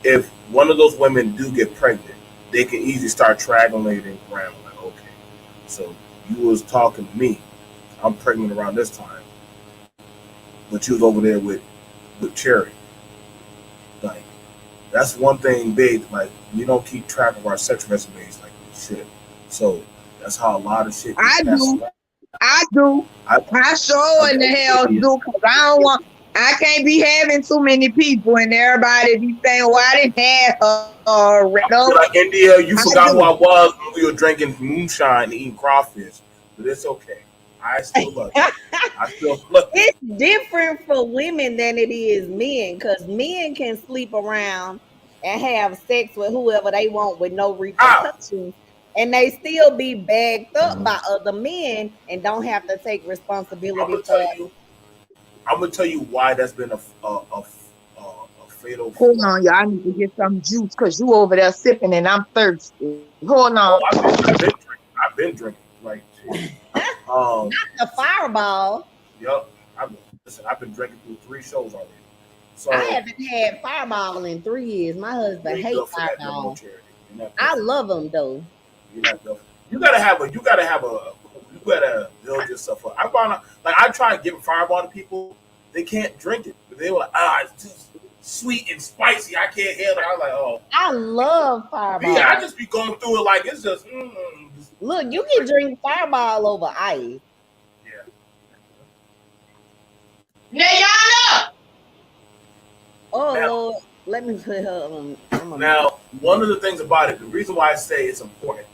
Speaker 2: if one of those women do get pregnant, they can easily start triangulating around like, okay, so you was talking to me, I'm pregnant around this time, but you was over there with Cherry. Like, that's one thing big. Like, we don't keep track of our sex resumes like we should. So that's how a lot of shit gets
Speaker 3: I
Speaker 2: passed
Speaker 3: do.
Speaker 2: around.
Speaker 3: I do.
Speaker 2: I,
Speaker 3: I sure in the hell
Speaker 2: yeah.
Speaker 3: do, cause I don't want. I can't be having too many people and everybody be saying, "Well, I didn't have her already."
Speaker 2: I
Speaker 3: No,
Speaker 2: feel like India, you
Speaker 3: I
Speaker 2: forgot who I
Speaker 3: do.
Speaker 2: was when we were drinking moonshine and eating crawfish, but it's okay. I still love you. I still love you.
Speaker 1: It's different for women than it is men because men can sleep around and have sex with whoever they want with no
Speaker 2: Ah,
Speaker 1: repercussions, and they still be bagged up by other men and don't have to take
Speaker 2: I'm
Speaker 1: responsibility
Speaker 2: gonna
Speaker 1: for
Speaker 2: tell you. I'm gonna tell you why that's been a fatal
Speaker 3: Hold
Speaker 2: flaw.
Speaker 3: on, y'all. I need to get some juice because you over there sipping and I'm thirsty. Hold on.
Speaker 2: Oh, I've been drinking. I've been drinking. Like shit. Um,
Speaker 1: the fireball.
Speaker 2: yep. Listen. I've been drinking through 3 shows already.
Speaker 1: I
Speaker 2: So
Speaker 1: haven't had fireball in 3 years. My
Speaker 2: you
Speaker 1: husband
Speaker 2: ain't
Speaker 1: hate
Speaker 2: built for that no more,
Speaker 1: fireball.
Speaker 2: charity. You're not built
Speaker 1: I
Speaker 2: for that.
Speaker 1: love them though.
Speaker 2: You're not built. You gotta have a. You gotta have a. You gotta build yourself up. I found out. Like I try to give a fireball to people. They can't drink it. They were like, it's too sweet and spicy. I can't handle it. I was like, oh.
Speaker 1: I love
Speaker 2: Me, I
Speaker 1: fireball.
Speaker 2: just be going through it like it's just.
Speaker 1: Look, you can
Speaker 2: Like,
Speaker 1: drink fireball over ice.
Speaker 2: yeah.
Speaker 3: Nayana,
Speaker 1: Oh
Speaker 2: Now,
Speaker 1: Lord, let me put her on. I'm a
Speaker 2: now, one of the things about it, the reason why I say it's important,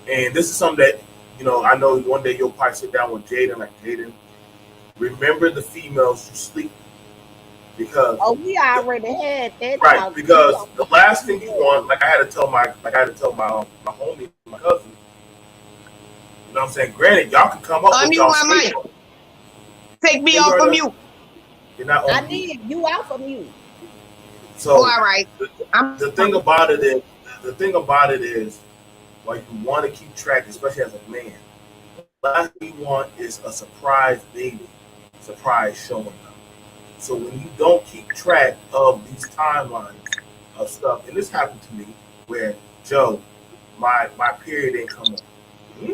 Speaker 2: and this is something that I know one day you'll probably sit down with Jaden, like Jaden. Remember the females you sleep because
Speaker 1: Oh, we already had that
Speaker 2: right,
Speaker 1: talk. We
Speaker 2: because
Speaker 1: gonna
Speaker 2: the
Speaker 1: have
Speaker 2: last
Speaker 1: to do
Speaker 2: thing you
Speaker 1: that.
Speaker 2: want, like I had to tell my homie, my cousin, you know what I'm saying? Granted, y'all can come up with
Speaker 3: Unmute
Speaker 2: y'all
Speaker 3: my mic.
Speaker 2: statement.
Speaker 3: Take me
Speaker 2: Hey,
Speaker 3: off of
Speaker 2: brother,
Speaker 3: mute.
Speaker 2: you're not
Speaker 1: I
Speaker 2: on mute.
Speaker 1: did. You out from you.
Speaker 3: Oh,
Speaker 2: So
Speaker 3: all right.
Speaker 2: the,
Speaker 3: I'm
Speaker 2: the thing about it is, the thing about it is, like you want to keep track, especially as a man. Last thing you want is a surprise baby, surprise showing up. So when you don't keep track of these timelines of stuff, and this happened to me, where Joe, my period didn't come on. Hmm?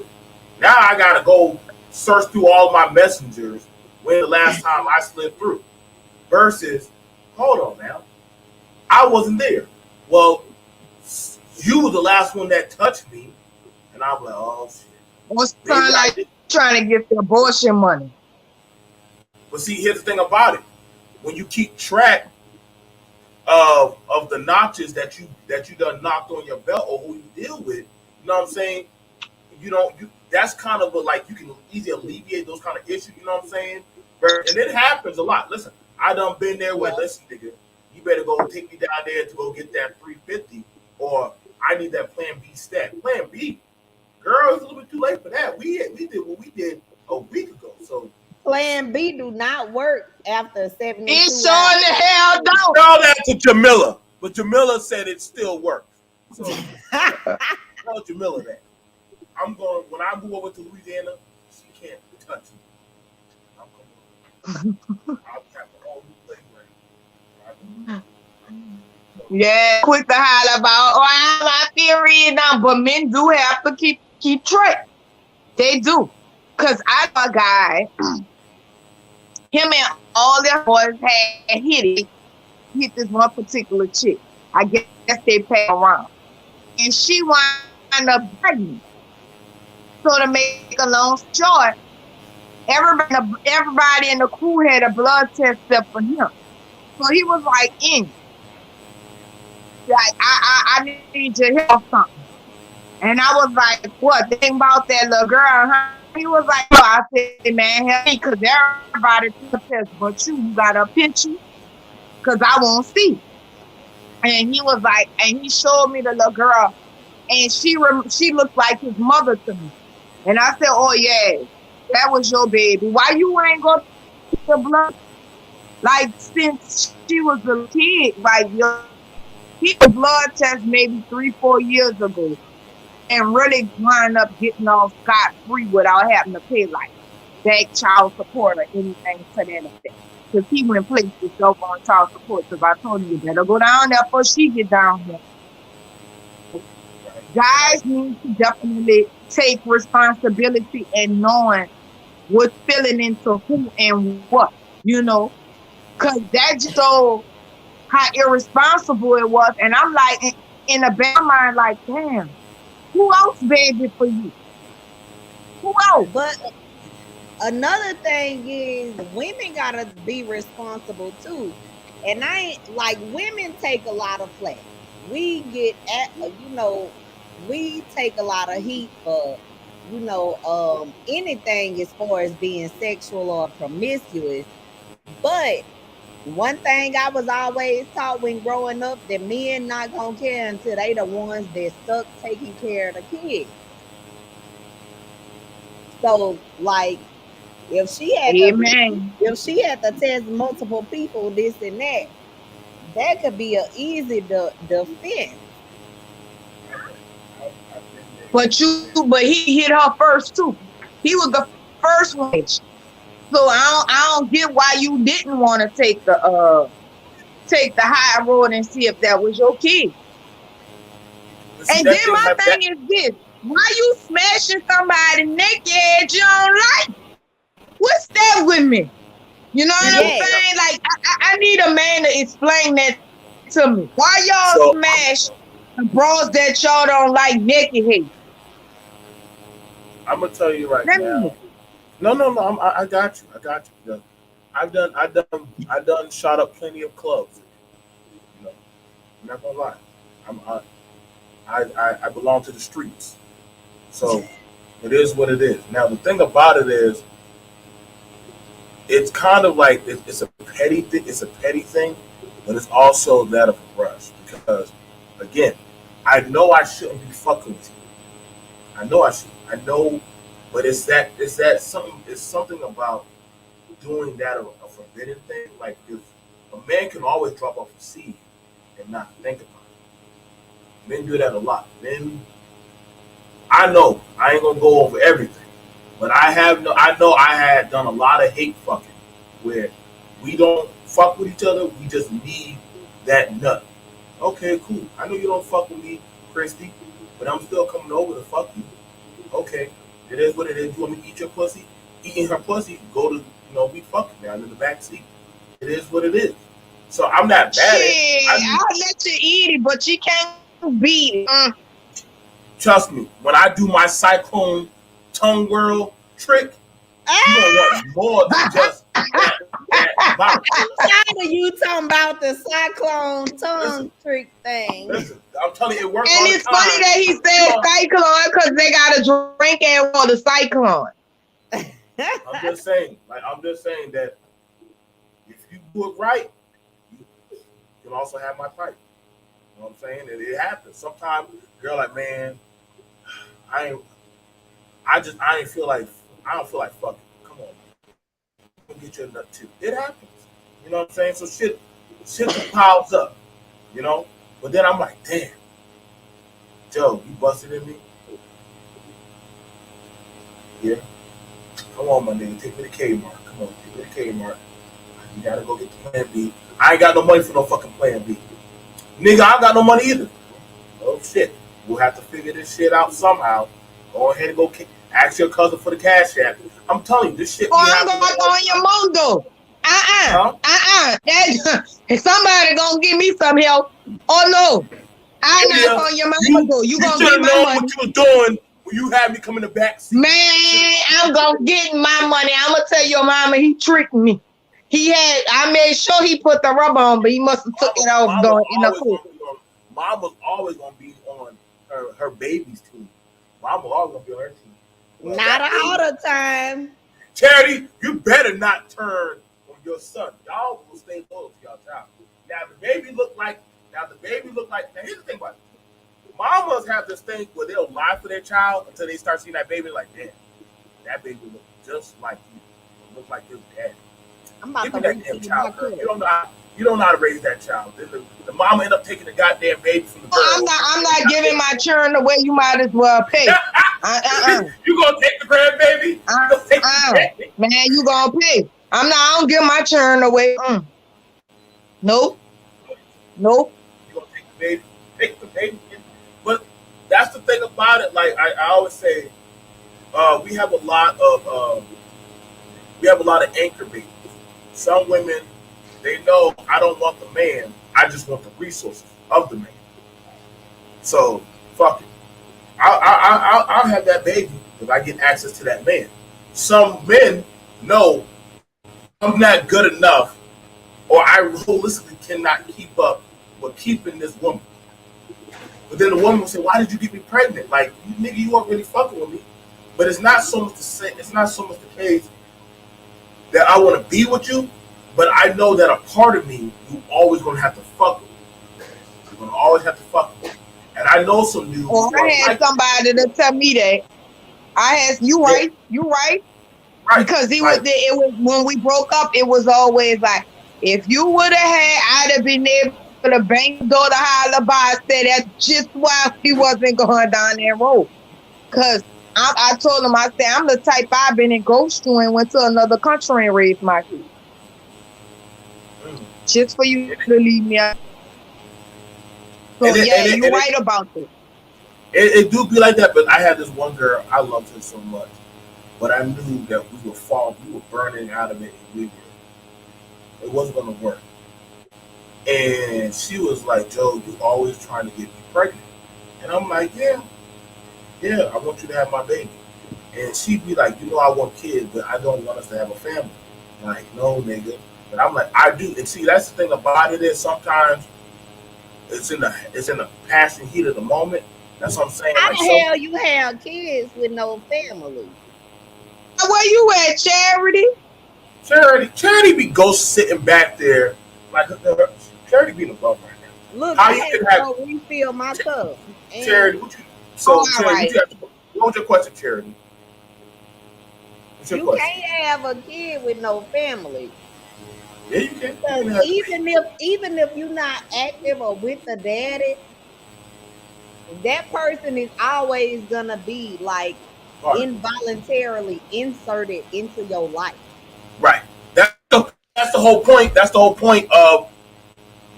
Speaker 2: Now I gotta go search through all my messengers when the last time I slid through. Versus, hold on now, I wasn't there. Well, you were the last one that touched me, and I'm like, oh shit,
Speaker 3: gonna
Speaker 2: maybe
Speaker 3: sound
Speaker 2: I
Speaker 3: like
Speaker 2: did.
Speaker 3: trying to get the abortion money.
Speaker 2: But see, here's the thing about it: when you keep track of the notches that you done knocked on your belt or who you deal with, you know what I'm saying? You that's kind of like you can easily alleviate those kind of issues. You know what I'm saying? And it happens a lot. Listen, I done been there
Speaker 1: Yeah.
Speaker 2: where listen, nigga, you better go take me down there to go get that 350, or I need that Plan B stat. Plan B, girl, it's a little bit too late for that. We did what we did a week ago. So
Speaker 1: Plan B do not work after
Speaker 3: It
Speaker 1: 72
Speaker 3: sure
Speaker 1: hours.
Speaker 3: the hell don't.
Speaker 2: tell that to Jamila, but Jamila said it still works. So tell Jamila that. I'm going when I move over to Louisiana. She can't touch me. I'm coming. I'll have a whole new playground. So,
Speaker 3: Yeah, quick to holler about, oh, I have my period now, but men do have to keep track. They do. Cause I know a guy, him and all their boys had hit this one particular chick. I guess they paid around. And she wound up pregnant. So to make a long short, everybody in the crew had a blood test except for him. So he was like, like, I need you to help something. And I was like, what? The thing about that little girl, huh? He was like, oh, I said, man, help me, because everybody took a test, but you got a picture, because I won't see. And he was like, and he showed me the little girl, and she looked like his mother to me. And I said, oh, yeah, that was your baby. Why you ain't go to the blood? Like, since she was a kid, like, he did a blood test maybe 3, 4 years ago and really wind up getting off scot free without having to pay like back child support or anything to that effect. Because he went places over on child support. Because I told him you better go down there before she get down there.
Speaker 2: right,
Speaker 3: Guys
Speaker 2: right.
Speaker 3: need to definitely take responsibility and knowing what's filling into who and what, you know, because that just showed how irresponsible it was. And I'm like, in the back of my mind, like, damn, who else baby for you? Who else?
Speaker 1: But another thing is women gotta be responsible too. And I ain't like women take a lot of flack. We get at we take a lot of heat for anything as far as being sexual or promiscuous. But one thing I was always taught when growing up that men not gonna care until they the ones that stuck taking care of the kids. So like if she had to
Speaker 3: Amen.
Speaker 1: if she had to test multiple people this and that, that could be an easy defense.
Speaker 2: I know. I've been there.
Speaker 3: But he hit her first too. He was the first one. So I don't get why you didn't want to take the high road and see if that was your kid.
Speaker 2: But see,
Speaker 3: And then
Speaker 2: that thing
Speaker 3: my
Speaker 2: have
Speaker 3: thing
Speaker 2: that.
Speaker 3: is this: why you smashing somebody naked you don't like? What's that with me? You know
Speaker 2: See,
Speaker 3: what I'm
Speaker 2: but
Speaker 1: Yes.
Speaker 3: saying? Like I need a man to explain that to me. Why y'all
Speaker 2: so
Speaker 3: smash the bros that y'all don't like naked hate?
Speaker 2: I'm gonna tell you right
Speaker 3: Let me know.
Speaker 2: now. No, no, no. I got you. I got you. I done shot up plenty of clubs. You know, I'm not gonna lie. I'm I belong to the streets, so it is what it is. Now the thing about it is, it's kind of like it's a petty thing. It's a petty thing, but it's also that of a rush because, again, I know I shouldn't be fucking with you. I know I should. I know, but it's that something. It's something about doing that a forbidden thing. Like if a man can always drop off a seed and not think about it. Men do that a lot. Men, I know I ain't gonna go over everything, but I know I had done a lot of hate fucking where we don't fuck with each other. We just need that nut. Okay, cool. I know you don't fuck with me, Christy, but I'm still coming over to fuck you. Okay, it is what it is. You want me to eat your pussy? Eating her pussy, go to we fucking down in the back seat. It is what it is. So I'm not mad at it.
Speaker 3: Shit, I'll let you eat it, but you can't beat it.
Speaker 2: Trust me, when I do my cyclone tongue whirl trick, you gonna want more than just that mouth.
Speaker 1: How are you talking about the cyclone tongue trick thing?
Speaker 2: Listen, I'm telling you, it works
Speaker 3: And
Speaker 2: all the
Speaker 3: it's
Speaker 2: time.
Speaker 3: funny that he said cyclone because they got to drink and for the cyclone.
Speaker 2: I'm just saying that if you do it right, you can also have my pipe. You know what I'm saying? And it happens. Sometimes girl like, man, I ain't feel like I don't feel like fucking. Come on, man. Get your nut too. It happens. You know what I'm saying? So shit piles up. You know? But then I'm like, damn, Joe, you busted in me? Yeah. Come on, my nigga, take me to Kmart. Come on, take me to Kmart. You gotta go get the plan B. I ain't got no money for no fucking plan B. Nigga, I ain't got no money either. Oh shit. We'll have to figure this shit out somehow. Go ahead and ask your cousin for the cash app. I'm telling you, this shit.
Speaker 3: Oh, I'm going on your Mondo. Somebody gonna give me some help. Oh no. I'm not on your Mondo. You gonna get my money.
Speaker 2: What you was doing when you had me come in the back seat.
Speaker 3: Man, I'm gonna get my money. I'm gonna tell your mama he tricked me. I made sure he put the rubber on, but he must have took it off going in the pool.
Speaker 2: Mom was always gonna be on her baby's team. Mom was always gonna be on her team. Well,
Speaker 1: not all the time.
Speaker 2: Charity, you better not turn on your son. Y'all will stay loyal to y'all child. Now the baby look like. Now here's the thing about it. Mamas have this thing where they'll lie for their child until they start seeing that baby like, damn, that baby look just like you. Look like his dad.
Speaker 1: I'm about
Speaker 2: Give me
Speaker 1: to
Speaker 2: that damn child, girl. You don't know how to raise that child. The mama end up taking the goddamn baby from the girl.
Speaker 3: I'm not giving my churn away. You might as well pay.
Speaker 2: You gonna take the grandbaby?
Speaker 3: Man, you gonna pay. I don't give my churn away. Nope.
Speaker 2: You gonna take the baby. But that's the thing about it. Like I always say, we have a lot of anchor babies. Some women, they know I don't want the man. I just want the resources of the man. So fuck it. I'll have that baby if I get access to that man. Some men know I'm not good enough, or I holistically cannot keep up with keeping this woman. But then the woman will say, "Why did you get me pregnant? Like, nigga, you weren't really fucking with me." But it's not so much the case that I want to be with you, but I know that a part of me, you always gonna have to fuck with. You're gonna always have to fuck with. And I know some dudes.
Speaker 3: Well, I had somebody to tell me that. You right. Right. Because it was when we broke up, it was always like, if you would have I'd have been able to bang the door to holler by. Said that's just why he wasn't going down that road. Because I told him, I said, I'm the type I've been in ghost you and went to another country and raised my kids. Just for you to leave me out. So you're right about this.
Speaker 2: It do be like that, but I had this one girl, I loved her so much. But I knew that we were burning out of it, and it wasn't gonna work. And she was like, "Joe, you always trying to get me pregnant." And I'm like, yeah, I want you to have my baby. And she'd be like, I want kids, but I don't want us to have a family. Like, no, nigga. But I'm like, I do. And see, that's the thing about it is sometimes it's in the passion heat of the moment. That's what I'm saying.
Speaker 1: How
Speaker 2: Like
Speaker 1: the
Speaker 2: some
Speaker 1: hell you have kids with no family?
Speaker 3: Where you at, Charity?
Speaker 2: charity be ghost sitting back there like charity being above right
Speaker 1: Look,
Speaker 2: now. How
Speaker 1: I
Speaker 2: you
Speaker 1: had
Speaker 2: can
Speaker 1: to
Speaker 2: have
Speaker 1: go refill my cup. And
Speaker 2: charity? What you
Speaker 3: Oh,
Speaker 2: so
Speaker 3: all
Speaker 2: charity? What
Speaker 3: right.
Speaker 2: you have to, what was your question, charity? What's your
Speaker 1: you
Speaker 2: question?
Speaker 1: can't have a kid with no family.
Speaker 2: Yeah, you can. You
Speaker 1: Because
Speaker 2: can have the baby.
Speaker 1: even if you're not active or with the daddy, that person is always gonna be like
Speaker 2: Part of it.
Speaker 1: involuntarily inserted into your life.
Speaker 2: Right. That's the whole point. That's the whole point of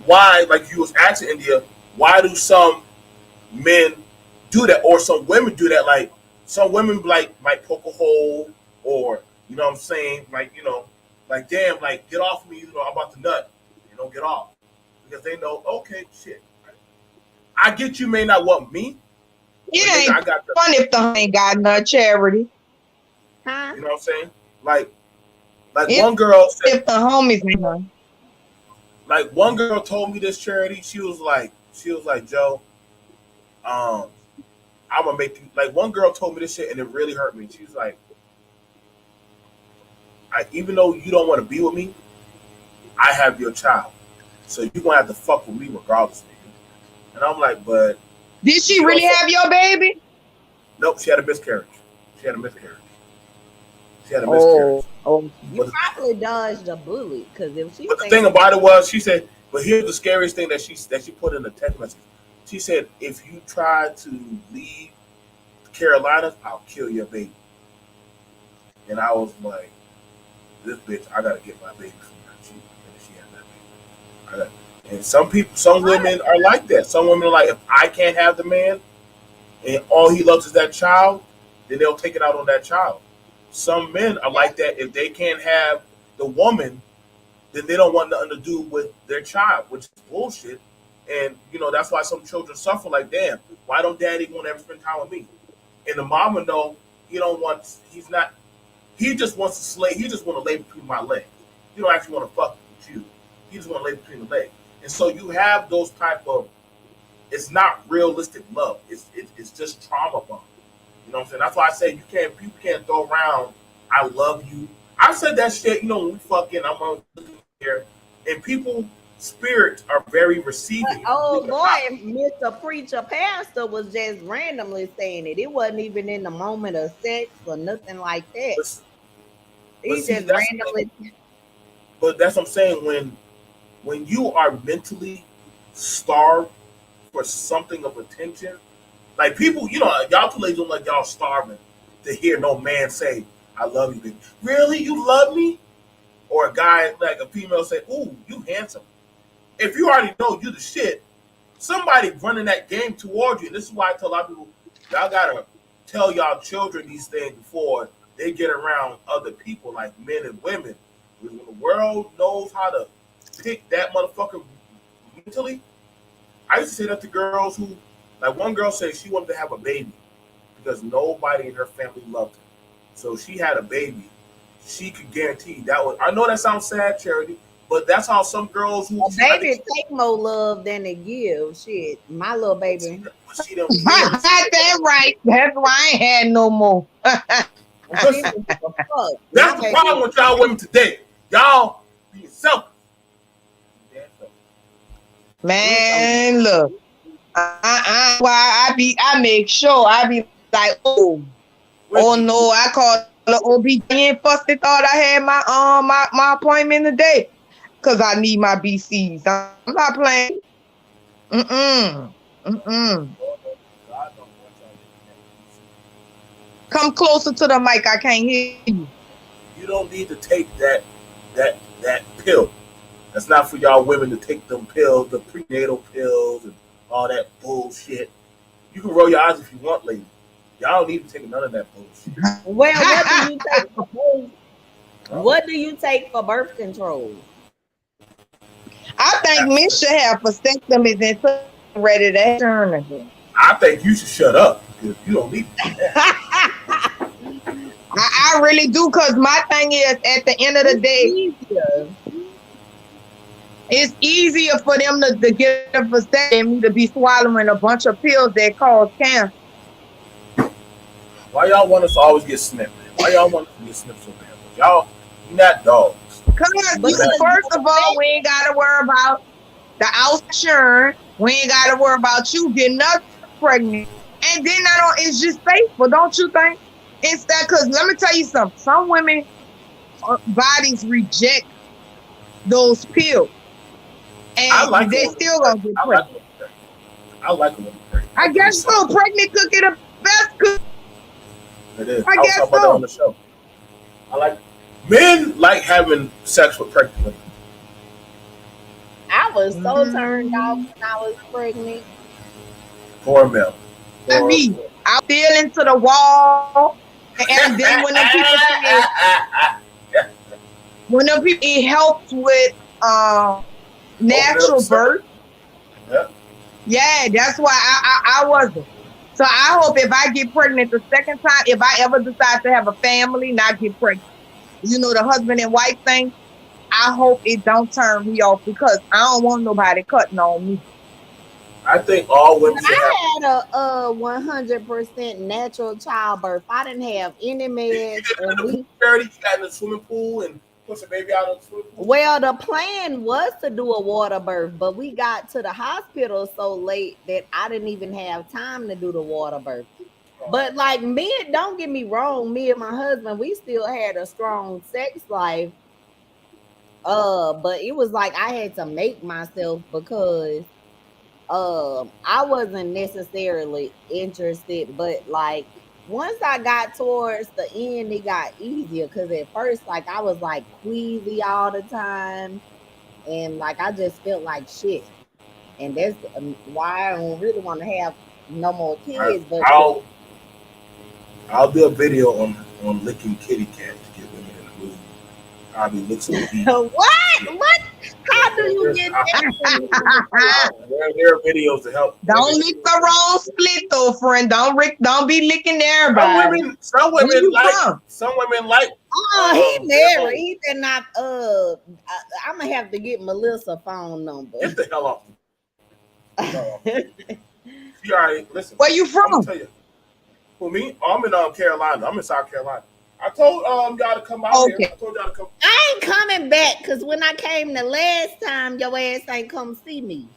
Speaker 2: why, like you was asking India, why do some men do that, or some women do that? Like some women like might poke a hole, or you know what I'm saying, like like damn, like get off me, I'm about to nut, get off because they know, okay, shit. I get you may not want me, but
Speaker 3: It
Speaker 2: nigga, I
Speaker 3: ain't
Speaker 2: got the,
Speaker 3: fun if the ain't got no Charity.
Speaker 1: Huh?
Speaker 2: you know what I'm saying, like
Speaker 3: If
Speaker 2: one girl said,
Speaker 3: if the homies ain't none.
Speaker 2: like one girl told me this charity. She was like, Joe, um, I'm gonna make you. Like one girl told me this shit, and it really hurt me. She's like, even though you don't want to be with me, I have your child, so you gonna have to fuck with me regardless, nigga. And I'm like, but
Speaker 3: Did
Speaker 2: if
Speaker 3: she
Speaker 2: you don't
Speaker 3: really
Speaker 2: fuck,
Speaker 3: have your baby?
Speaker 2: nope, she had a miscarriage. She had a miscarriage. She had a miscarriage.
Speaker 3: Oh, oh.
Speaker 1: You
Speaker 2: But
Speaker 1: probably dodged a bullet because if she
Speaker 2: but the thing
Speaker 1: saying
Speaker 2: about it was, she said, but here's the scariest thing that she put in the text message. She said, if you try to leave the Carolinas, I'll kill your baby. And I was like, this bitch, I gotta get my baby from her. She had that baby. I got, and some women are like that. Some women are like, if I can't have the man and all he loves is that child, then they'll take it out on that child. Some men are like that. If they can't have the woman, then they don't want nothing to do with their child, which is bullshit. And that's why some children suffer. Like, damn, why don't daddy want to ever spend time with me? And the mama know he don't want. He's not. He just wants to slay. He just want to lay between my legs. He don't actually want to fuck with you. He just want to lay between the legs. And so you have those type of. It's not realistic love. It's just trauma bond. You know what I'm saying? That's why I say people can't throw around. I love you. I said that shit. When we fucking, I'm on here, and people spirits are very receiving.
Speaker 1: oh boy, Mr. Preacher Pastor was just randomly saying it. It wasn't even in the moment of sex or nothing like that.
Speaker 2: But, but
Speaker 1: He
Speaker 2: see,
Speaker 1: just
Speaker 2: that's the thing.
Speaker 1: randomly.
Speaker 2: But that's what I'm saying. When you are mentally starved for something of attention, like people, y'all two ladies don't like y'all starving to hear no man say, "I love you, baby." Really, you love me? Or a guy, like a female, say, "Ooh, you handsome." If you already know you the shit, somebody running that game towards you. And this is why I tell a lot of people, y'all gotta tell y'all children these things before they get around other people, like men and women. Because when the world knows how to pick that motherfucker mentally, I used to say that to girls who, like one girl said she wanted to have a baby because nobody in her family loved her. So she had a baby. She could guarantee that was. I know that sounds sad, Charity, but that's how some girls who
Speaker 1: A baby take more love than it gives. Shit, my little baby.
Speaker 2: she don't care.
Speaker 3: That's right. That's why I ain't had no more.
Speaker 1: She don't give a fuck. My
Speaker 2: That's the
Speaker 1: baby.
Speaker 2: problem with y'all women today. Y'all being selfish.
Speaker 3: Man, look. Why I make sure I be like, oh no, I called the OB first and thought I had my appointment today. Cause I need my BCs. I'm not playing. Mm-mm. Mm-mm. Come closer to the mic. I can't hear you.
Speaker 2: You don't need to take that pill. That's not for y'all women to take them pills, the prenatal pills and all that bullshit. You can roll your eyes if you want, lady. Y'all don't need to take none of that bullshit.
Speaker 1: Well, what do you take for birth? What do you take for birth control?
Speaker 3: I think men should have vasectomies until ready to turn again.
Speaker 2: I think you should shut up because you don't need to do that.
Speaker 3: I really do, because my thing is, at the end of the
Speaker 1: It's
Speaker 3: day,
Speaker 1: easier.
Speaker 3: it's easier for them to get a vasectomy than me to be swallowing a bunch of pills that cause cancer.
Speaker 2: Why y'all want us to always get snipped? Why y'all want us to get snipped so bad? Y'all, you not dogs.
Speaker 3: Because
Speaker 2: You
Speaker 3: you,
Speaker 2: not,
Speaker 1: Because
Speaker 3: first
Speaker 1: you're
Speaker 3: of all, we ain't got to worry about the outside. We ain't got to worry about you getting us pregnant. And then it's just safer, don't you think? Instead, because let me tell you something. Some women bodies reject those pills,
Speaker 2: I
Speaker 3: and
Speaker 2: like a
Speaker 3: they
Speaker 2: woman
Speaker 3: still gonna
Speaker 2: pregnant.
Speaker 3: get
Speaker 2: I like a
Speaker 3: pregnant.
Speaker 2: woman pregnant. I like a woman pregnant.
Speaker 3: I
Speaker 2: I'm pretty
Speaker 3: guess
Speaker 2: soft.
Speaker 3: so. Pregnant cookie the best cookie.
Speaker 2: It is.
Speaker 3: I
Speaker 2: I was
Speaker 3: guess
Speaker 2: talking about that on
Speaker 3: so.
Speaker 2: the show. I like men like having sex with pregnant women.
Speaker 1: I was so turned off
Speaker 3: Mm,
Speaker 1: when I was pregnant.
Speaker 2: Poor Mel.
Speaker 3: not
Speaker 2: Poor.
Speaker 3: me. I feel into the wall, and then when them people say when them people it helps with
Speaker 2: Open it up,
Speaker 3: natural
Speaker 2: sir.
Speaker 3: birth,
Speaker 2: Yeah.
Speaker 3: yeah, that's why I wasn't. So I hope if I get pregnant the second time, if I ever decide to have a family, not get pregnant, the husband and wife thing, I hope it don't turn me off because I don't want nobody cutting on me.
Speaker 2: I think all women
Speaker 1: But
Speaker 2: should have.
Speaker 1: I had a 100% natural childbirth. I didn't have any
Speaker 2: You
Speaker 1: meds,
Speaker 2: did it
Speaker 1: and
Speaker 2: in the pool
Speaker 1: we.
Speaker 2: charity. You got in the swimming pool and push the baby out of the swimming pool.
Speaker 1: Well, the plan was to do a water birth, but we got to the hospital so late that I didn't even have time to do the water birth. But like me, don't get me wrong, me and my husband, we still had a strong sex life. But it was like I had to make myself because I wasn't necessarily interested, but like once I got towards the end, it got easier because at first, like I was like queasy all the time, and like I just felt like shit, and that's why I don't really want to have no more
Speaker 2: I,
Speaker 1: kids. But
Speaker 2: I'll I'll do a video on licking kitty cats to get women in the mood. Probably lick some feet.
Speaker 1: what? What? How do you
Speaker 2: There's,
Speaker 1: get that from the
Speaker 2: there are videos to help women.
Speaker 3: Don't lick the wrong split though, friend. Don't be licking
Speaker 2: Some
Speaker 3: everybody.
Speaker 2: women, some
Speaker 3: Where
Speaker 2: women
Speaker 3: you
Speaker 2: like,
Speaker 3: from?
Speaker 2: some women like
Speaker 1: Oh, he
Speaker 2: their
Speaker 1: married.
Speaker 2: hoes.
Speaker 1: He did not. I'm gonna have to get Melissa phone number.
Speaker 2: Get the hell off. No, she already listen.
Speaker 3: Where you
Speaker 2: I'm gonna
Speaker 3: from?
Speaker 2: tell you. For me, I'm in Carolina. I'm in South Carolina. I told y'all to come out here.
Speaker 3: Okay.
Speaker 2: I told y'all to come.
Speaker 1: I ain't coming back because when I came the last time, your ass ain't come see me.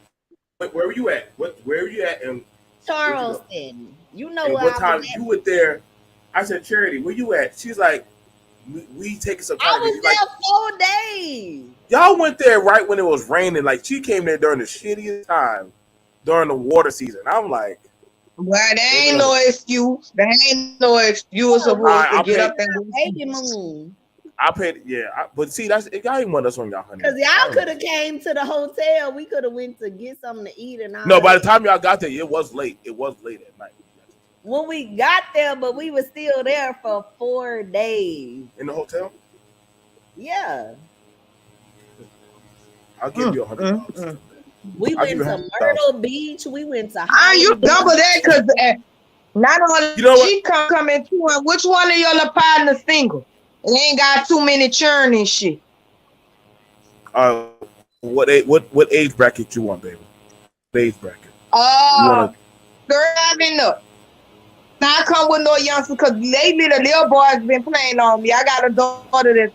Speaker 2: Where were you at? Where were you at? And where'd you go?
Speaker 1: Charleston. You know
Speaker 2: And
Speaker 1: where
Speaker 2: what
Speaker 1: I was
Speaker 2: time
Speaker 1: at.
Speaker 2: you were there? I said, Charity, where you at? She's like, we taking some
Speaker 1: I
Speaker 2: time to get
Speaker 1: was
Speaker 2: you. Like,
Speaker 1: there 4 days.
Speaker 2: y'all went there right when it was raining. Like, she came there during the shittiest time during the water season. I'm like,
Speaker 3: Well, there
Speaker 2: baby,
Speaker 3: ain't no excuse. There ain't no excuse.
Speaker 1: Yeah,
Speaker 3: Supposed to
Speaker 2: I
Speaker 3: get up
Speaker 2: paid.
Speaker 3: and go see.
Speaker 1: baby moon.
Speaker 2: I paid. Yeah, but see, that's y'all ain't want us on y'all
Speaker 1: Cause
Speaker 2: honeymoon. I
Speaker 1: y'all
Speaker 2: ain't
Speaker 1: could
Speaker 2: want
Speaker 1: have
Speaker 2: us.
Speaker 1: came to the hotel. We could have went to get something to eat and
Speaker 2: No,
Speaker 1: all
Speaker 2: by the
Speaker 1: that.
Speaker 2: time y'all got there, it was late. It was late at night.
Speaker 1: When we got there, but we were still there for 4 days.
Speaker 2: In the hotel,
Speaker 1: Yeah.
Speaker 2: I'll give
Speaker 3: Mm,
Speaker 2: you
Speaker 3: mm,
Speaker 2: $100.
Speaker 3: mm.
Speaker 1: We
Speaker 2: I'll give
Speaker 1: went
Speaker 2: you
Speaker 1: to
Speaker 2: 100,000.
Speaker 1: Myrtle Beach. We went to
Speaker 3: Ah, you
Speaker 1: Hollywood.
Speaker 3: double that because not only
Speaker 2: You know what?
Speaker 3: she coming too, and which one of your partners single? It ain't got too many churn and shit.
Speaker 2: What age bracket you want, baby? What age bracket? You want
Speaker 3: Uh,
Speaker 2: to?
Speaker 3: girl, I mean, look, not come with no youngster because lately the little boy's been playing on me. I got a daughter that's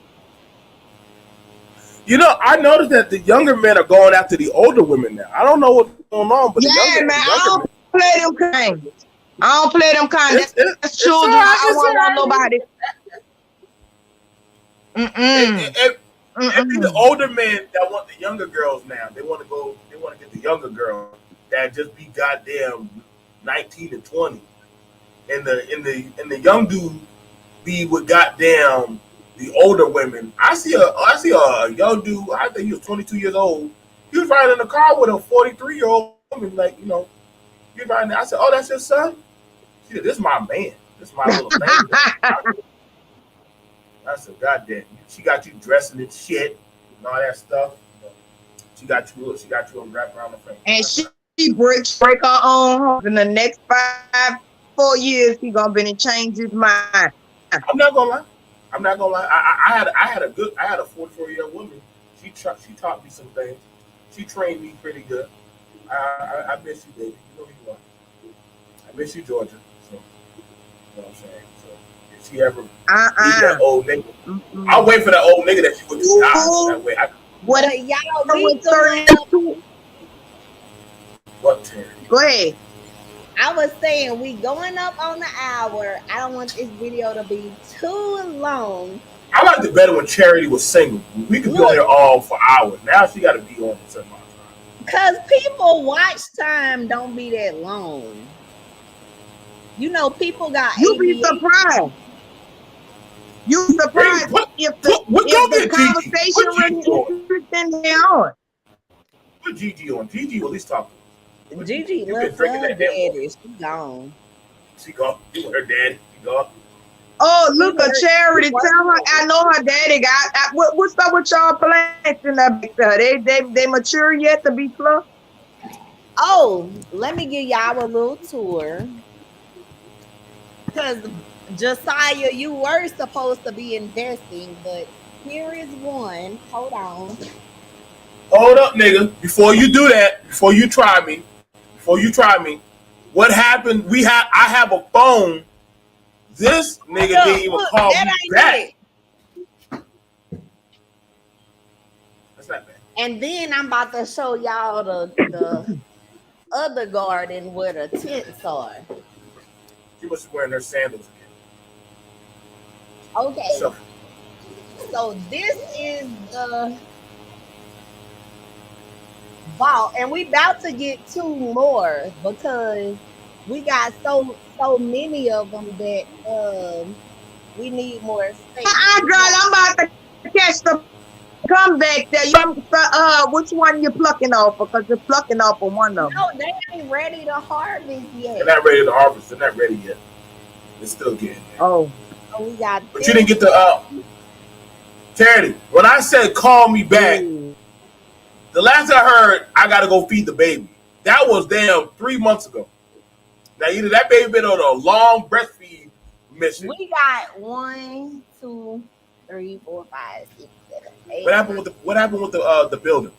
Speaker 2: You know, I noticed that the younger men are going after the older women now. I don't know what's going on, but
Speaker 3: yeah, man.
Speaker 2: the
Speaker 3: I
Speaker 2: younger men,
Speaker 3: don't play them kind. I don't play them kind. That's
Speaker 2: it's all
Speaker 3: children.
Speaker 2: right.
Speaker 3: I
Speaker 2: It's all
Speaker 3: won't want
Speaker 2: right.
Speaker 3: nobody. Mm-mm.
Speaker 2: It be the
Speaker 3: Mm-mm.
Speaker 2: older men that want the younger girls now. They want to go. They want to get the younger girl that just be goddamn 19 and 20, and the young dude be with goddamn the older women. I see a young dude. I think he was 22 years old. He was riding in a car with a 43-year-old woman. Like, he was riding. I said, "Oh, that's your son." She said, "This is my man. This is my little man." I said, "Goddamn, she got you dressing in shit and all that stuff. She got you wrapped around the finger."
Speaker 3: And
Speaker 2: I said,
Speaker 3: she break her own home. In the next 4 years, he gonna be change his mind.
Speaker 2: I'm not gonna lie. I'm not gonna lie. I had a 44-year-old woman. She taught me some things. She trained me pretty good. I miss you, baby. You know who you are. I miss you, Georgia. So you know what I'm saying. So if she ever meet that old nigga, I'll
Speaker 3: Mm-mm.
Speaker 2: wait for that old nigga that she would just die. That
Speaker 3: Ooh,
Speaker 2: way, I
Speaker 3: whatever
Speaker 1: But y'all, we
Speaker 3: with
Speaker 1: going up.
Speaker 3: 32.
Speaker 2: what Terry?
Speaker 3: Go ahead.
Speaker 1: I was saying we going up on the hour. I don't want this video to be too long.
Speaker 2: I liked it better when Charity was single. We could be on
Speaker 1: Look,
Speaker 2: here all for hours. Now she got to be on a certain amount of time.
Speaker 1: cause people watch time don't be that long. You know, people got
Speaker 3: You be
Speaker 1: ADHD.
Speaker 3: surprised. You be
Speaker 2: Hey,
Speaker 3: surprised
Speaker 2: what
Speaker 3: if
Speaker 2: go
Speaker 3: the
Speaker 2: get Gigi?
Speaker 3: conversation
Speaker 2: Put
Speaker 3: really
Speaker 2: Gigi on.
Speaker 3: interesting they on.
Speaker 2: Put Gigi on. Gigi will at least talk to us. Put Gigi.
Speaker 1: Gigi
Speaker 2: You've been
Speaker 1: left for
Speaker 2: drinking
Speaker 1: her
Speaker 2: that damn water.
Speaker 1: daddy. She gone.
Speaker 2: She gone. She with her daddy. She gone.
Speaker 3: Oh,
Speaker 1: She
Speaker 3: look, a
Speaker 1: work. She
Speaker 3: charity. Tell her
Speaker 1: working.
Speaker 3: I know her daddy got. What's up with y'all plants in that back there? They mature yet to be plucked?
Speaker 1: Oh, let me give y'all a little tour. Because Josiah, you were supposed to be investing, but here is one. Hold on.
Speaker 2: Hold up, nigga. Before you do that, before you try me, what happened? I have a phone. This nigga didn't even
Speaker 1: Look,
Speaker 2: call
Speaker 1: that
Speaker 2: me
Speaker 1: ain't
Speaker 2: back.
Speaker 1: it.
Speaker 2: That's not bad.
Speaker 1: And then I'm about to show y'all the other garden where the tents are.
Speaker 2: She must be wearing her sandals again.
Speaker 1: Okay,
Speaker 2: So
Speaker 1: so this is the vault, and we about to get two more because we got so many of them that we need more space.
Speaker 3: Girl, I'm about to catch the come back there. Which one you plucking off? Because you're plucking off of one of them.
Speaker 1: No, they ain't ready to harvest
Speaker 2: they're
Speaker 1: yet.
Speaker 2: not ready to harvest. They're not ready yet. It's still getting there.
Speaker 3: Oh,
Speaker 1: So we got
Speaker 2: But you
Speaker 1: this.
Speaker 2: didn't get the Terry. When I said call me back,
Speaker 3: ooh.
Speaker 2: the last I heard, I gotta go feed the baby. That was damn 3 months ago. Now either that baby been on a long breastfeed mission.
Speaker 1: We got one, two, three, four, five, six, seven,
Speaker 2: What
Speaker 1: eight,
Speaker 2: happened
Speaker 1: nine.
Speaker 2: with the building?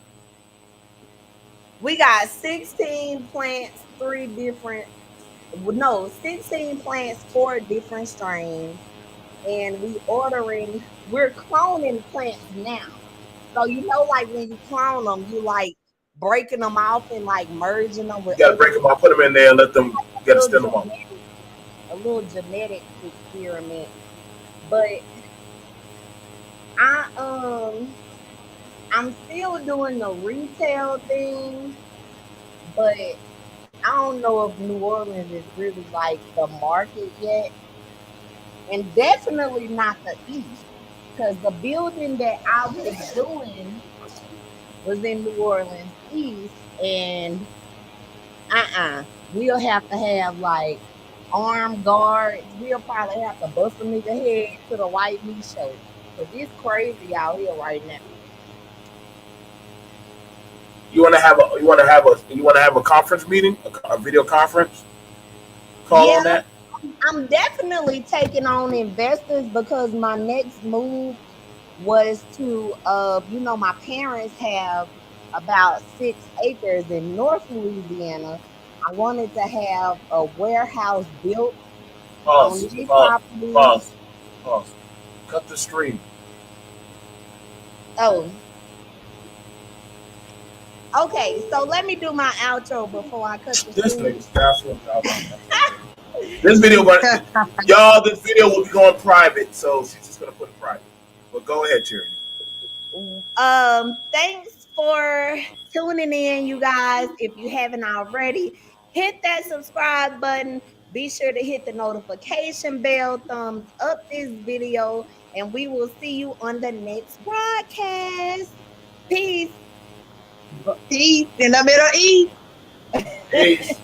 Speaker 1: We got 16 plants, three different, no, 16 plants, four different strains. And we're cloning plants now. So, you know, like when you clone them, you like breaking them off and like merging them
Speaker 2: You
Speaker 1: with
Speaker 2: gotta
Speaker 1: other
Speaker 2: break them out, put them in there, and let them. You gotta
Speaker 1: little
Speaker 2: stem them up.
Speaker 1: a little genetic experiment. But I I'm still doing the retail thing, but I don't know if New Orleans is really like the market yet, and definitely not the East, because the building that I was doing was in New Orleans East, and we'll have to have like armed guards. We'll probably have to bust a nigga head to the white meat show, because it's crazy out here right now.
Speaker 2: You wanna have a conference meeting, a video conference call
Speaker 1: Yeah,
Speaker 2: on that.
Speaker 1: I'm definitely taking on investors because my next move was to my parents have about 6 acres in North Louisiana. I wanted to have a warehouse built on
Speaker 2: Pause.
Speaker 1: their
Speaker 2: Pause.
Speaker 1: property.
Speaker 2: Pause. Pause. Cut the stream.
Speaker 1: Oh, okay. So let me do my outro before I cut the
Speaker 2: This
Speaker 1: stream.
Speaker 2: nigga's This video, but y'all, this video will be going private, so she's just gonna put it private. But go ahead, Charity.
Speaker 1: Thanks for tuning in, you guys. If you haven't already, hit that subscribe button. Be sure to hit the notification bell, thumbs up this video, and we will see you on the next broadcast. Peace.
Speaker 3: Peace in the Middle East.
Speaker 2: Peace.